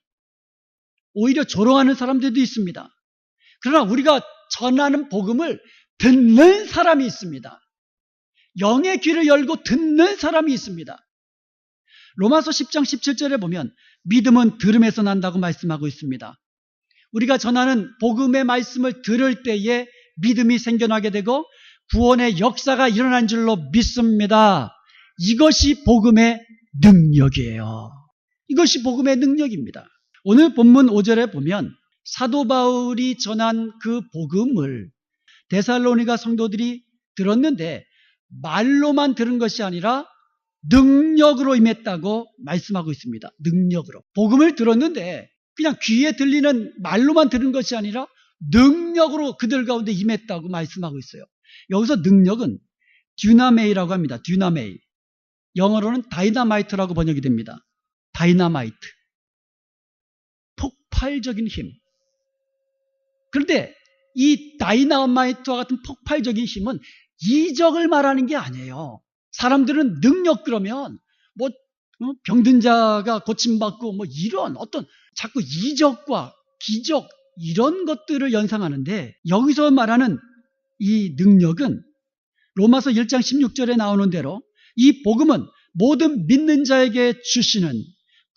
오히려 조롱하는 사람들도 있습니다. 그러나 우리가 전하는 복음을 듣는 사람이 있습니다. 영의 귀를 열고 듣는 사람이 있습니다. 로마서 10장 17절에 보면 믿음은 들음에서 난다고 말씀하고 있습니다. 우리가 전하는 복음의 말씀을 들을 때에 믿음이 생겨나게 되고 구원의 역사가 일어난 줄로 믿습니다. 이것이 복음의 능력이에요. 이것이 복음의 능력입니다. 오늘 본문 5절에 보면 사도 바울이 전한 그 복음을 데살로니가 성도들이 들었는데 말로만 들은 것이 아니라 능력으로 임했다고 말씀하고 있습니다. 능력으로. 복음을 들었는데 그냥 귀에 들리는 말로만 들은 것이 아니라 능력으로 그들 가운데 임했다고 말씀하고 있어요. 여기서 능력은 듀나메이라고 합니다. 듀나메이. 영어로는 다이나마이트라고 번역이 됩니다. 다이나마이트. 폭발적인 힘. 그런데 이 다이나마이트와 같은 폭발적인 힘은 이적을 말하는 게 아니에요. 사람들은 능력 그러면 뭐 병든 자가 고침받고 뭐 이런 어떤 자꾸 이적과 기적 이런 것들을 연상하는데 여기서 말하는 이 능력은 로마서 1장 16절에 나오는 대로 이 복음은 모든 믿는 자에게 주시는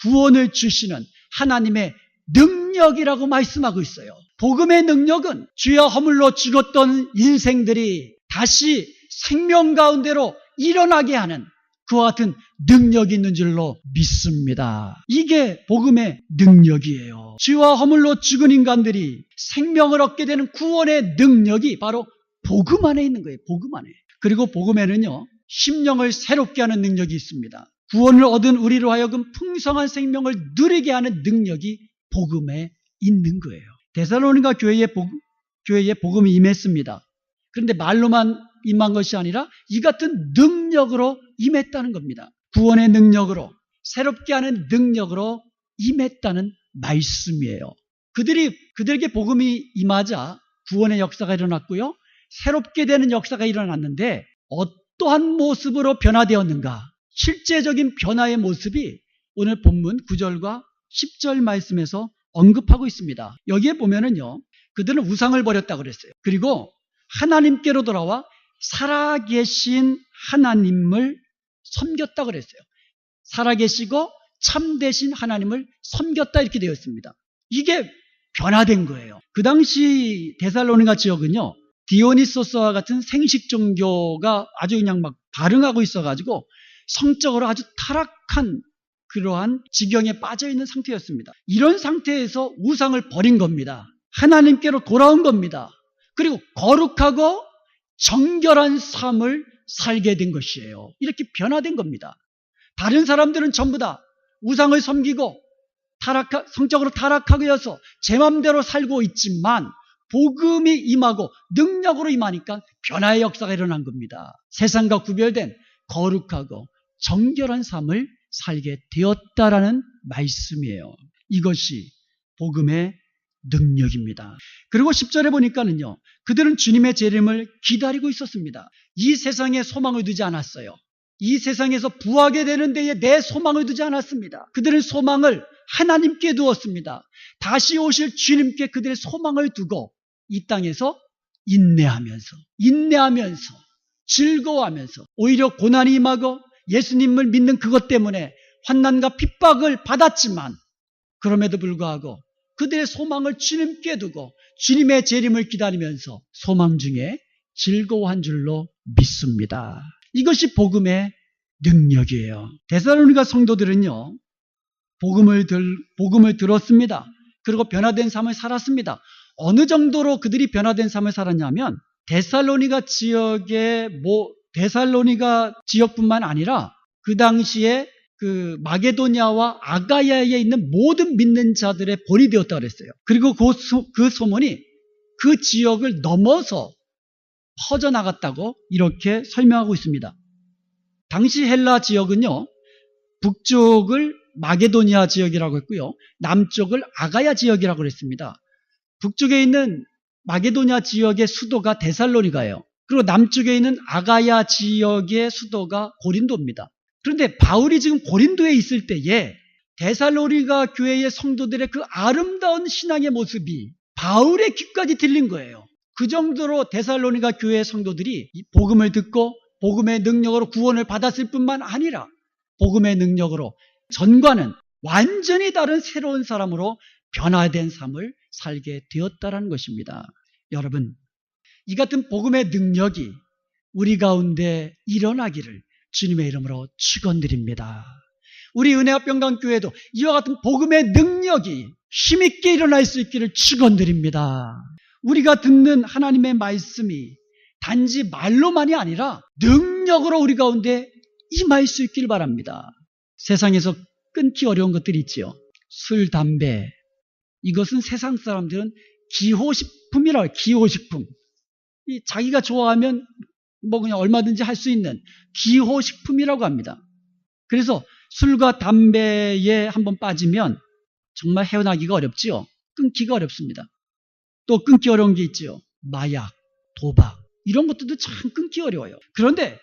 구원을 주시는 하나님의 능력이라고 말씀하고 있어요. 복음의 능력은 주여 허물로 죽었던 인생들이 다시 생명 가운데로 일어나게 하는 그와 같은 능력이 있는 줄로 믿습니다. 이게 복음의 능력이에요. 죄와 허물로 죽은 인간들이 생명을 얻게 되는 구원의 능력이 바로 복음 안에 있는 거예요. 복음 안에. 그리고 복음에는요, 심령을 새롭게 하는 능력이 있습니다. 구원을 얻은 우리로 하여금 풍성한 생명을 누리게 하는 능력이 복음에 있는 거예요. 데살로니가 교회에 복음이 임했습니다. 그런데 말로만 임한 것이 아니라 이 같은 능력으로 임했다는 겁니다. 구원의 능력으로, 새롭게 하는 능력으로 임했다는 말씀이에요. 그들에게 복음이 임하자 구원의 역사가 일어났고요. 새롭게 되는 역사가 일어났는데 어떠한 모습으로 변화되었는가? 실제적인 변화의 모습이 오늘 본문 9절과 10절 말씀에서 언급하고 있습니다. 여기에 보면은요, 그들은 우상을 버렸다고 그랬어요. 그리고 하나님께로 돌아와 살아계신 하나님을 섬겼다고 그랬어요. 살아계시고 참되신 하나님을 섬겼다 이렇게 되어 있습니다. 이게 변화된 거예요. 그 당시 데살로니가 지역은요, 디오니소스와 같은 생식 종교가 아주 그냥 막 발흥하고 있어가지고 성적으로 아주 타락한 그러한 지경에 빠져있는 상태였습니다. 이런 상태에서 우상을 버린 겁니다. 하나님께로 돌아온 겁니다. 그리고 거룩하고 정결한 삶을 살게 된 것이에요. 이렇게 변화된 겁니다. 다른 사람들은 전부 다 우상을 섬기고 성적으로 타락하여서 제 맘대로 살고 있지만 복음이 임하고 능력으로 임하니까 변화의 역사가 일어난 겁니다. 세상과 구별된 거룩하고 정결한 삶을 살게 되었다라는 말씀이에요. 이것이 복음의 능력입니다. 그리고 10절에 보니까는요, 그들은 주님의 재림을 기다리고 있었습니다. 이 세상에 소망을 두지 않았어요. 이 세상에서 부하게 되는 데에 내 소망을 두지 않았습니다. 그들은 소망을 하나님께 두었습니다. 다시 오실 주님께 그들의 소망을 두고 이 땅에서 인내하면서 즐거워하면서 오히려 고난이 임하고 예수님을 믿는 그것 때문에 환난과 핍박을 받았지만 그럼에도 불구하고 그들의 소망을 주님께 두고 주님의 재림을 기다리면서 소망 중에 즐거워한 줄로 믿습니다. 이것이 복음의 능력이에요. 데살로니가 성도들은요, 복음을 들었습니다. 그리고 변화된 삶을 살았습니다. 어느 정도로 그들이 변화된 삶을 살았냐면 데살로니가 지역뿐만 아니라 그 당시에 그 마게도냐와 아가야에 있는 모든 믿는 자들의 본이 되었다고 그랬어요. 그리고 그 소문이 그 지역을 넘어서 퍼져나갔다고 이렇게 설명하고 있습니다. 당시 헬라 지역은요, 북쪽을 마게도니아 지역이라고 했고요, 남쪽을 아가야 지역이라고 했습니다. 북쪽에 있는 마게도니아 지역의 수도가 데살로니가예요. 그리고 남쪽에 있는 아가야 지역의 수도가 고린도입니다. 그런데 바울이 지금 고린도에 있을 때에 데살로니가 교회의 성도들의 그 아름다운 신앙의 모습이 바울의 귀까지 들린 거예요. 그 정도로 데살로니가 교회의 성도들이 이 복음을 듣고 복음의 능력으로 구원을 받았을 뿐만 아니라 복음의 능력으로 전과는 완전히 다른 새로운 사람으로 변화된 삶을 살게 되었다는 것입니다. 여러분, 이 같은 복음의 능력이 우리 가운데 일어나기를 주님의 이름으로 축원드립니다. 우리 은혜합병강교회도 이와 같은 복음의 능력이 힘있게 일어날 수 있기를 축원드립니다. 우리가 듣는 하나님의 말씀이 단지 말로만이 아니라 능력으로 우리 가운데 임할 수 있길 바랍니다. 세상에서 끊기 어려운 것들이 있지요. 술, 담배. 이것은 세상 사람들은 기호식품이라고 해요. 기호식품. 자기가 좋아하면 그냥 얼마든지 할 수 있는 기호식품이라고 합니다. 그래서 술과 담배에 한번 빠지면 정말 헤어나기가 어렵지요. 끊기가 어렵습니다. 또 끊기 어려운 게 있지요. 마약, 도박 이런 것들도 참 끊기 어려워요. 그런데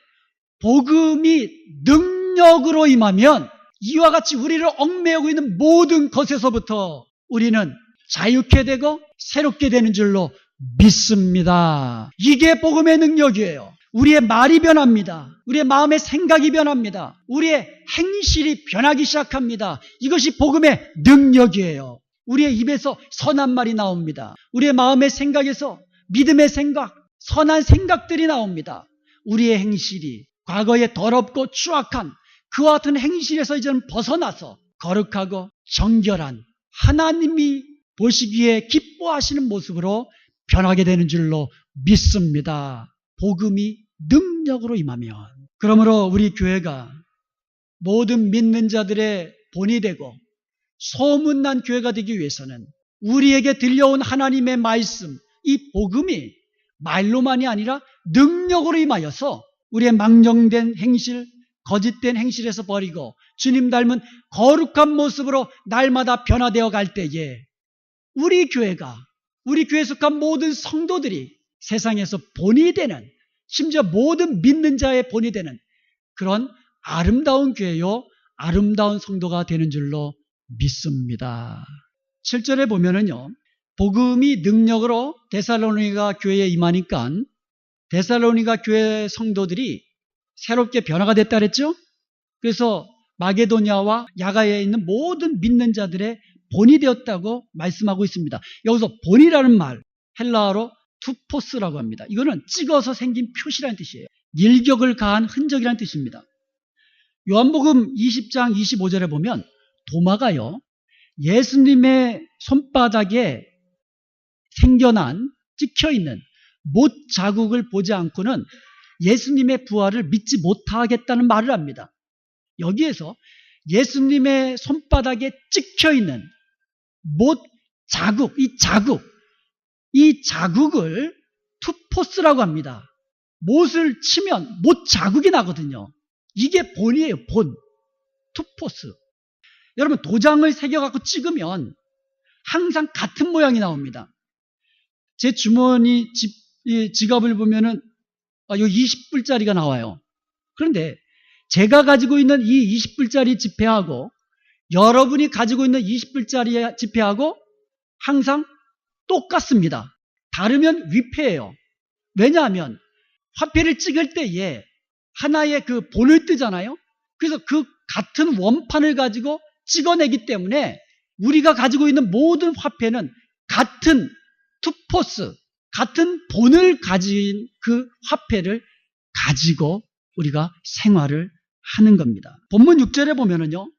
복음이 능력으로 임하면 이와 같이 우리를 얽매이고 있는 모든 것에서부터 우리는 자유케 되고 새롭게 되는 줄로 믿습니다. 이게 복음의 능력이에요. 우리의 말이 변합니다. 우리의 마음의 생각이 변합니다. 우리의 행실이 변하기 시작합니다. 이것이 복음의 능력이에요. 우리의 입에서 선한 말이 나옵니다. 우리의 마음의 생각에서 믿음의 생각, 선한 생각들이 나옵니다. 우리의 행실이 과거에 더럽고 추악한 그와 같은 행실에서 이제는 벗어나서 거룩하고 정결한 하나님이 보시기에 기뻐하시는 모습으로 변하게 되는 줄로 믿습니다. 복음이 능력으로 임하면. 그러므로 우리 교회가 모든 믿는 자들의 본이 되고 소문난 교회가 되기 위해서는 우리에게 들려온 하나님의 말씀, 이 복음이 말로만이 아니라 능력으로 임하여서 우리의 망령된 행실, 거짓된 행실에서 버리고 주님 닮은 거룩한 모습으로 날마다 변화되어 갈 때에 우리 교회에 속한 모든 성도들이 세상에서 본이 되는, 심지어 모든 믿는 자의 본이 되는 그런 아름다운 교회요, 아름다운 성도가 되는 줄로 믿습니다. 7절에 보면은요, 복음이 능력으로 데살로니가 교회에 임하니까 데살로니가 교회 성도들이 새롭게 변화가 됐다 그랬죠? 그래서 마게도냐와 야가야에 있는 모든 믿는 자들의 본이 되었다고 말씀하고 있습니다. 여기서 본이라는 말, 헬라어로 투포스라고 합니다. 이거는 찍어서 생긴 표시라는 뜻이에요. 일격을 가한 흔적이라는 뜻입니다. 요한복음 20장 25절에 보면 도마가요, 예수님의 손바닥에 생겨난 찍혀있는 못 자국을 보지 않고는 예수님의 부활을 믿지 못하겠다는 말을 합니다. 여기에서 예수님의 손바닥에 찍혀있는 못 자국, 이 자국을 투포스라고 합니다. 못을 치면 못 자국이 나거든요. 이게 본이에요, 본. 투포스. 여러분, 도장을 새겨갖고 찍으면 항상 같은 모양이 나옵니다. 제 주머니 지갑을 보면은 여기 20불짜리가 나와요. 그런데 제가 가지고 있는 이 20불짜리 지폐하고 여러분이 가지고 있는 20불짜리 지폐하고 항상 똑같습니다. 다르면 위패예요. 왜냐하면 화폐를 찍을 때에 하나의 그 본을 뜨잖아요. 그래서 그 같은 원판을 가지고 찍어내기 때문에 우리가 가지고 있는 모든 화폐는 같은 투포스, 같은 본을 가진 그 화폐를 가지고 우리가 생활을 하는 겁니다. 본문 6절에 보면은요,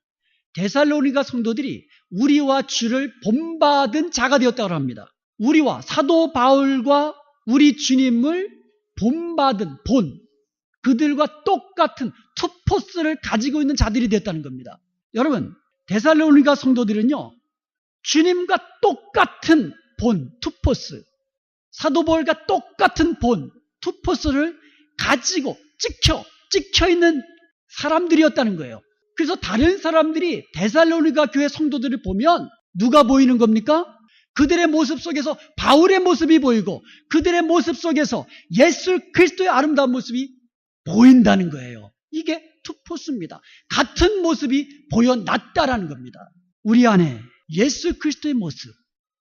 데살로니가 성도들이 우리와 주를 본받은 자가 되었다고 합니다. 우리와 사도 바울과 우리 주님을 본받은 본, 그들과 똑같은 투포스를 가지고 있는 자들이 됐다는 겁니다. 여러분, 데살로니가 성도들은요, 주님과 똑같은 본, 투포스, 사도 바울과 똑같은 본, 투포스를 가지고 찍혀있는 사람들이었다는 거예요. 그래서 다른 사람들이 데살로니가 교회 성도들을 보면 누가 보이는 겁니까? 그들의 모습 속에서 바울의 모습이 보이고 그들의 모습 속에서 예수 그리스도의 아름다운 모습이 보인다는 거예요. 이게 투포스입니다. 같은 모습이 보여놨다라는 겁니다. 우리 안에 예수 그리스도의 모습,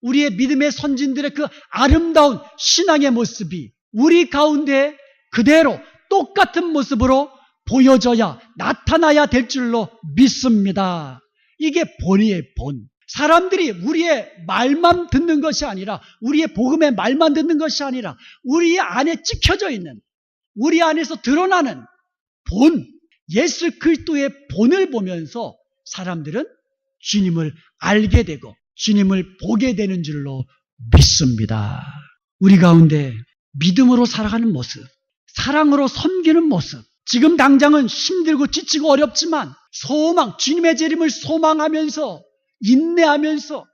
우리의 믿음의 선진들의 그 아름다운 신앙의 모습이 우리 가운데 그대로 똑같은 모습으로 보여져야, 나타나야 될 줄로 믿습니다. 이게 본이에요, 본. 사람들이 우리의 말만 듣는 것이 아니라, 우리의 복음의 말만 듣는 것이 아니라 우리 안에 찍혀져 있는, 우리 안에서 드러나는 본, 예수 그리스도의 본을 보면서 사람들은 주님을 알게 되고 주님을 보게 되는 줄로 믿습니다. 우리 가운데 믿음으로 살아가는 모습, 사랑으로 섬기는 모습, 지금 당장은 힘들고 지치고 어렵지만 소망, 주님의 재림을 소망하면서 인내하면서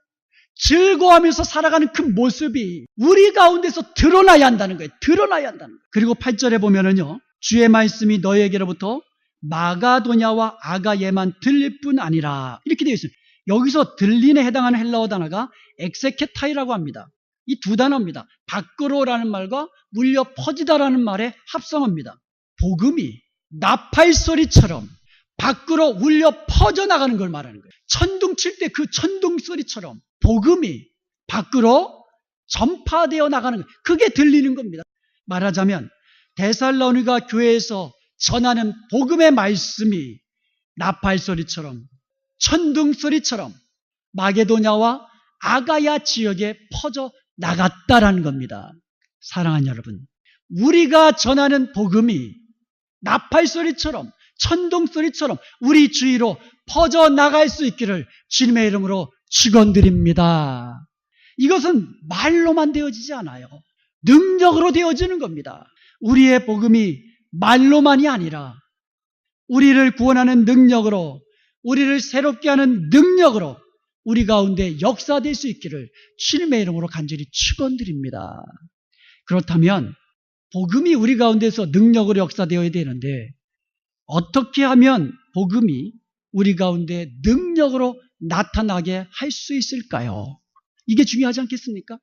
즐거워하면서 살아가는 그 모습이 우리 가운데서 드러나야 한다는 거예요. 드러나야 한다는 거예요. 그리고 8절에 보면은요, 주의 말씀이 너희에게로부터 마가도냐와 아가예만 들릴 뿐 아니라, 이렇게 되어 있습니다. 여기서 들린에 해당하는 헬라어 단어가 엑세케타이라고 합니다. 이 두 단어입니다. 밖으로라는 말과 울려 퍼지다라는 말의 합성어입니다. 복음이 나팔소리처럼 밖으로 울려 퍼져나가는 걸 말하는 거예요. 천둥 칠 때 그 천둥 소리처럼 복음이 밖으로 전파되어 나가는 거예요. 그게 들리는 겁니다. 말하자면 데살로니가 교회에서 전하는 복음의 말씀이 나팔소리처럼 천둥소리처럼 마게도냐와 아가야 지역에 퍼져 나갔다라는 겁니다. 사랑하는 여러분, 우리가 전하는 복음이 나팔소리처럼 천둥소리처럼 우리 주위로 퍼져나갈 수 있기를 주님의 이름으로 축원드립니다. 이것은 말로만 되어지지 않아요. 능력으로 되어지는 겁니다. 우리의 복음이 말로만이 아니라 우리를 구원하는 능력으로, 우리를 새롭게 하는 능력으로 우리 가운데 역사될 수 있기를 주님의 이름으로 간절히 축원드립니다. 그렇다면 복음이 우리 가운데서 능력으로 역사되어야 되는데 어떻게 하면 복음이 우리 가운데 능력으로 나타나게 할 수 있을까요? 이게 중요하지 않겠습니까?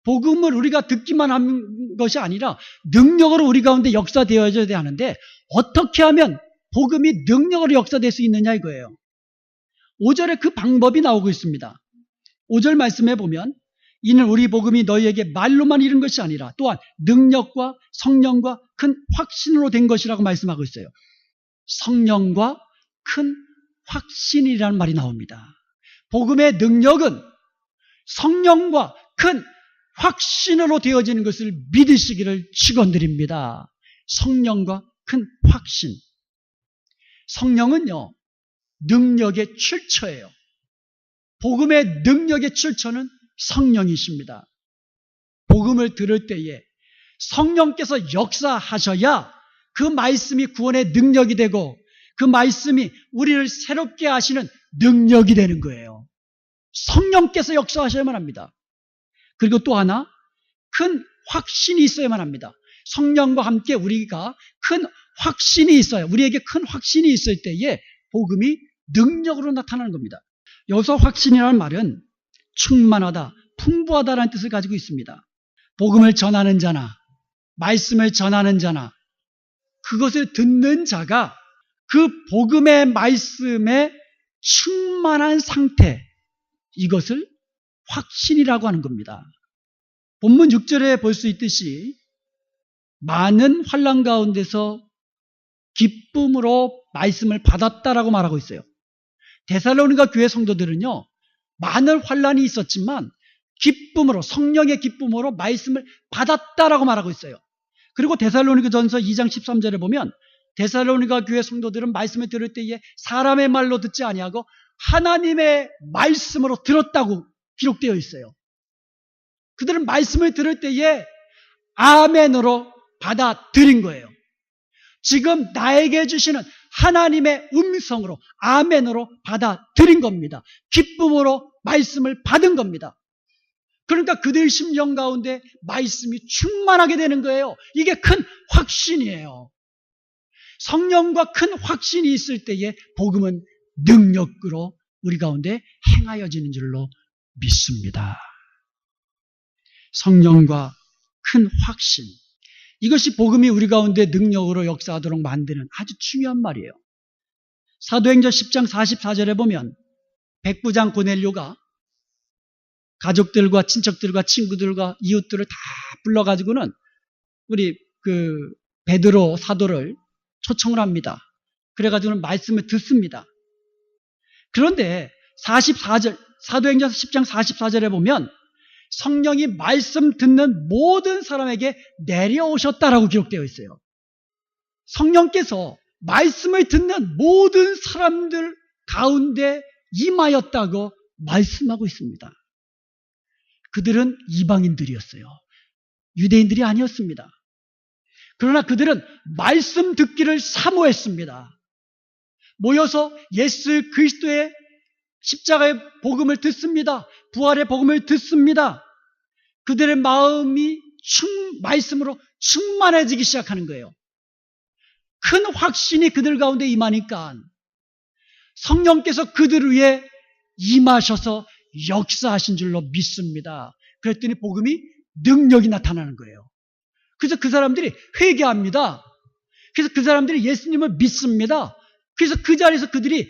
복음을 우리가 듣기만 하는 것이 아니라 능력으로 우리 가운데 역사되어야 하는데 어떻게 하면 복음이 능력으로 역사될 수 있느냐 이거예요. 5절에 그 방법이 나오고 있습니다. 5절 말씀해 보면 이는 우리 복음이 너희에게 말로만 이른 것이 아니라 또한 능력과 성령과 큰 확신으로 된 것이라고 말씀하고 있어요. 성령과 큰 확신이라는 말이 나옵니다. 복음의 능력은 성령과 큰 확신으로 되어지는 것을 믿으시기를 축원드립니다. 성령과 큰 확신. 성령은요, 능력의 출처예요. 복음의 능력의 출처는 성령이십니다. 복음을 들을 때에 성령께서 역사하셔야 그 말씀이 구원의 능력이 되고 그 말씀이 우리를 새롭게 하시는 능력이 되는 거예요. 성령께서 역사하셔야만 합니다. 그리고 또 하나, 큰 확신이 있어야만 합니다. 성령과 함께 우리가 큰 확신이 있어요. 우리에게 큰 확신이 있을 때에 복음이 능력으로 나타나는 겁니다. 여기서 확신이라는 말은 충만하다, 풍부하다라는 뜻을 가지고 있습니다. 복음을 전하는 자나 말씀을 전하는 자나 그것을 듣는 자가 그 복음의 말씀에 충만한 상태, 이것을 확신이라고 하는 겁니다. 본문 6절에 볼 수 있듯이 많은 환난 가운데서 기쁨으로 말씀을 받았다라고 말하고 있어요. 데살로니가 교회 성도들은요, 많은 환난이 있었지만 기쁨으로, 성령의 기쁨으로 말씀을 받았다라고 말하고 있어요. 그리고 데살로니가전서 2장 13절에 보면 데살로니가 교회 성도들은 말씀을 들을 때에 사람의 말로 듣지 아니하고 하나님의 말씀으로 들었다고 기록되어 있어요. 그들은 말씀을 들을 때에 아멘으로 받아들인 거예요. 지금 나에게 주시는 하나님의 음성으로 아멘으로 받아들인 겁니다. 기쁨으로 말씀을 받은 겁니다. 그러니까 그들 심령 가운데 말씀이 충만하게 되는 거예요. 이게 큰 확신이에요. 성령과 큰 확신이 있을 때에 복음은 능력으로 우리 가운데 행하여지는 줄로 믿습니다. 성령과 큰 확신, 이것이 복음이 우리 가운데 능력으로 역사하도록 만드는 아주 중요한 말이에요. 사도행전 10장 44절에 보면 백부장 고넬료가 가족들과 친척들과 친구들과 이웃들을 다 불러가지고는 우리 베드로 사도를 초청을 합니다. 그래가지고는 말씀을 듣습니다. 그런데 44절, 사도행전 10장 44절에 보면 성령이 말씀 듣는 모든 사람에게 내려오셨다라고 기록되어 있어요. 성령께서 말씀을 듣는 모든 사람들 가운데 임하였다고 말씀하고 있습니다. 그들은 이방인들이었어요. 유대인들이 아니었습니다. 그러나 그들은 말씀 듣기를 사모했습니다. 모여서 예수 그리스도의 십자가의 복음을 듣습니다. 부활의 복음을 듣습니다. 그들의 마음이 말씀으로 충만해지기 시작하는 거예요. 큰 확신이 그들 가운데 임하니까 성령께서 그들 위에 임하셔서 역사하신 줄로 믿습니다. 그랬더니 복음이 능력이 나타나는 거예요. 그래서 그 사람들이 회개합니다. 그래서 그 사람들이 예수님을 믿습니다. 그래서 그 자리에서 그들이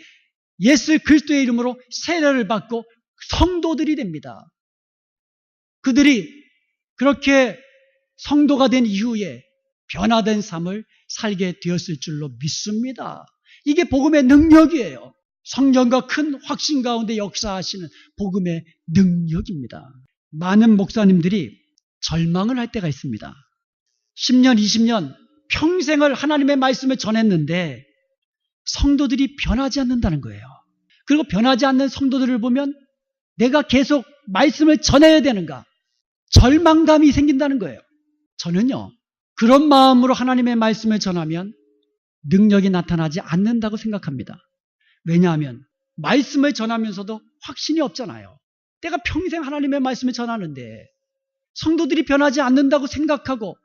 예수 그리스도의 이름으로 세례를 받고 성도들이 됩니다. 그들이 그렇게 성도가 된 이후에 변화된 삶을 살게 되었을 줄로 믿습니다. 이게 복음의 능력이에요. 성령과 큰 확신 가운데 역사하시는 복음의 능력입니다. 많은 목사님들이 절망을 할 때가 있습니다. 10년, 20년 평생을 하나님의 말씀을 전했는데 성도들이 변하지 않는다는 거예요. 그리고 변하지 않는 성도들을 보면 내가 계속 말씀을 전해야 되는가? 절망감이 생긴다는 거예요. 저는요, 그런 마음으로 하나님의 말씀을 전하면 능력이 나타나지 않는다고 생각합니다. 왜냐하면 말씀을 전하면서도 확신이 없잖아요. 내가 평생 하나님의 말씀을 전하는데 성도들이 변하지 않는다고 생각하고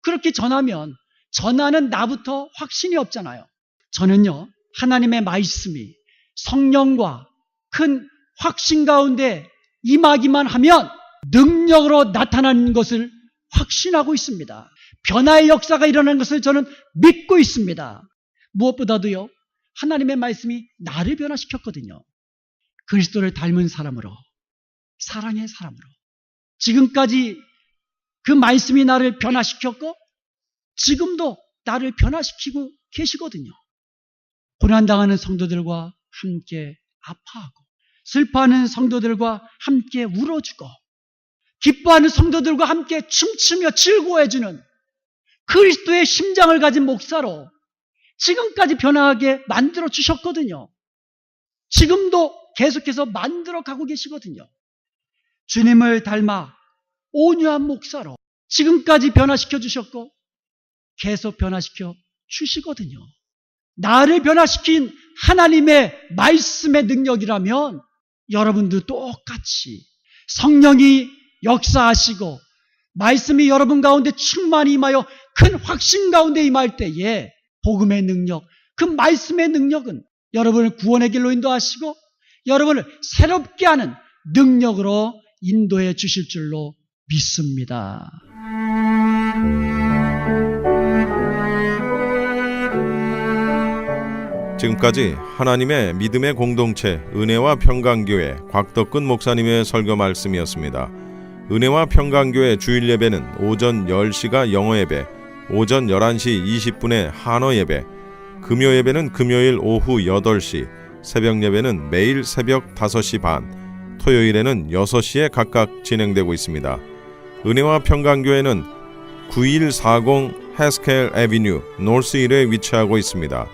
그렇게 전하면 전하는 나부터 확신이 없잖아요. 저는요, 하나님의 말씀이 성령과 큰 확신 가운데 임하기만 하면 능력으로 나타나는 것을 확신하고 있습니다. 변화의 역사가 일어나는 것을 저는 믿고 있습니다. 무엇보다도요, 하나님의 말씀이 나를 변화시켰거든요. 그리스도를 닮은 사람으로, 사랑의 사람으로. 지금까지 그 말씀이 나를 변화시켰고 지금도 나를 변화시키고 계시거든요. 고난당하는 성도들과 함께 아파하고 슬퍼하는 성도들과 함께 울어주고 기뻐하는 성도들과 함께 춤추며 즐거워해주는 그리스도의 심장을 가진 목사로 지금까지 변화하게 만들어 주셨거든요. 지금도 계속해서 만들어 가고 계시거든요. 주님을 닮아 온유한 목사로 지금까지 변화시켜 주셨고 계속 변화시켜 주시거든요. 나를 변화시킨 하나님의 말씀의 능력이라면 여러분도 똑같이 성령이 역사하시고 말씀이 여러분 가운데 충만히 임하여 큰 확신 가운데 임할 때에 복음의 능력, 그 말씀의 능력은 여러분을 구원의 길로 인도하시고 여러분을 새롭게 하는 능력으로 인도해 주실 줄로 믿습니다. 지금까지 하나님의 믿음의 공동체 은혜와 평강교회 곽덕근 목사님의 설교 말씀이었습니다. 은혜와 평강교회 주일 예배는 오전 10시가 영어 예배, 오전 11시 20분에 한어 예배, 금요 예배는 금요일 오후 8시, 새벽 예배는 매일 새벽 5시 반, 토요일에는 6시에 각각 진행되고 있습니다. 은혜와 평강교회는 9140 해스켈 애비뉴 노스 1에 위치하고 있습니다.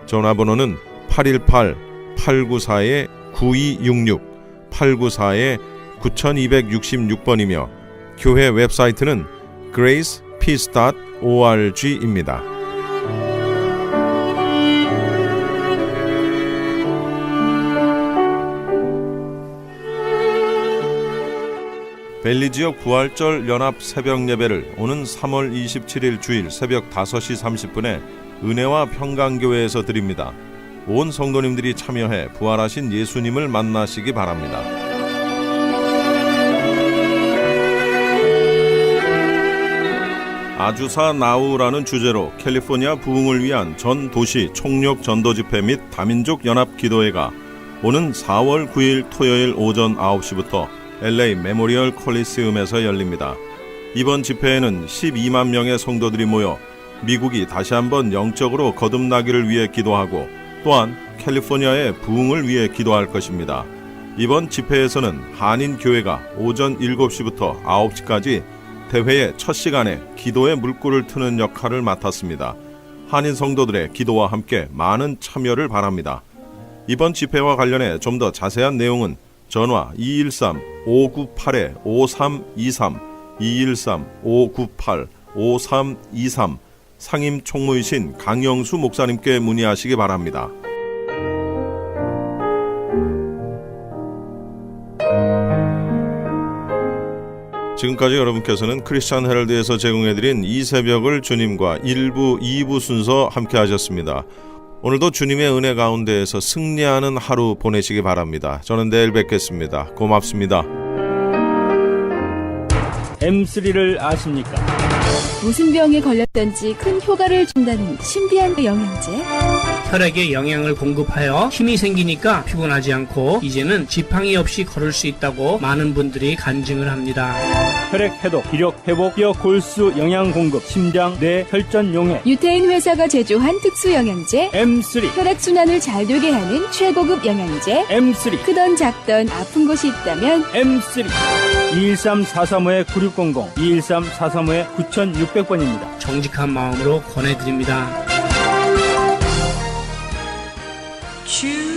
전화번호는 818-894-9266, 894-9266번이며 교회 웹사이트는 gracepeace.org입니다. 벨리 지역 부활절 연합 새벽 예배를 오는 3월 27일 주일 새벽 5시 30분에 은혜와 평강교회에서 드립니다. 온 성도님들이 참여해 부활하신 예수님을 만나시기 바랍니다. 아주사 나우라는 주제로 캘리포니아 부흥을 위한 전 도시 총력 전도 집회 및 다민족 연합 기도회가 오는 4월 9일 토요일 오전 9시부터 LA 메모리얼 콜리세움에서 열립니다. 이번 집회에는 12만 명의 성도들이 모여 미국이 다시 한번 영적으로 거듭나기를 위해 기도하고 또한 캘리포니아의 부흥을 위해 기도할 것입니다. 이번 집회에서는 한인교회가 오전 7시부터 9시까지 대회의 첫 시간에 기도의 물꼬를 트는 역할을 맡았습니다. 한인 성도들의 기도와 함께 많은 참여를 바랍니다. 이번 집회와 관련해 좀 더 자세한 내용은 전화 213-598-5323, 213-598-5323 상임 총무이신 강영수 목사님께 문의하시기 바랍니다. 지금까지 여러분께서는 크리스천 헤럴드에서 제공해드린 이 새벽을 주님과 1부, 2부 순서 함께 하셨습니다. 오늘도 주님의 은혜 가운데에서 승리하는 하루 보내시기 바랍니다. 저는 내일 뵙겠습니다. 고맙습니다. M3를 아십니까? 무슨 병에 걸렸던지 큰 효과를 준다는 신비한 영양제. 혈액에 영양을 공급하여 힘이 생기니까 피곤하지 않고 이제는 지팡이 없이 걸을 수 있다고 많은 분들이 간증을 합니다. 혈액 해독, 기력 회복, 뼈 골수 영양 공급, 심장, 뇌, 혈전 용해. 유태인 회사가 제조한 특수 영양제. M3. 혈액 순환을 잘 되게 하는 최고급 영양제. M3. 크던 작던 아픈 곳이 있다면 M3. 213-435-9600, 213-435-9600번입니다. 정직한 마음으로 권해드립니다. 주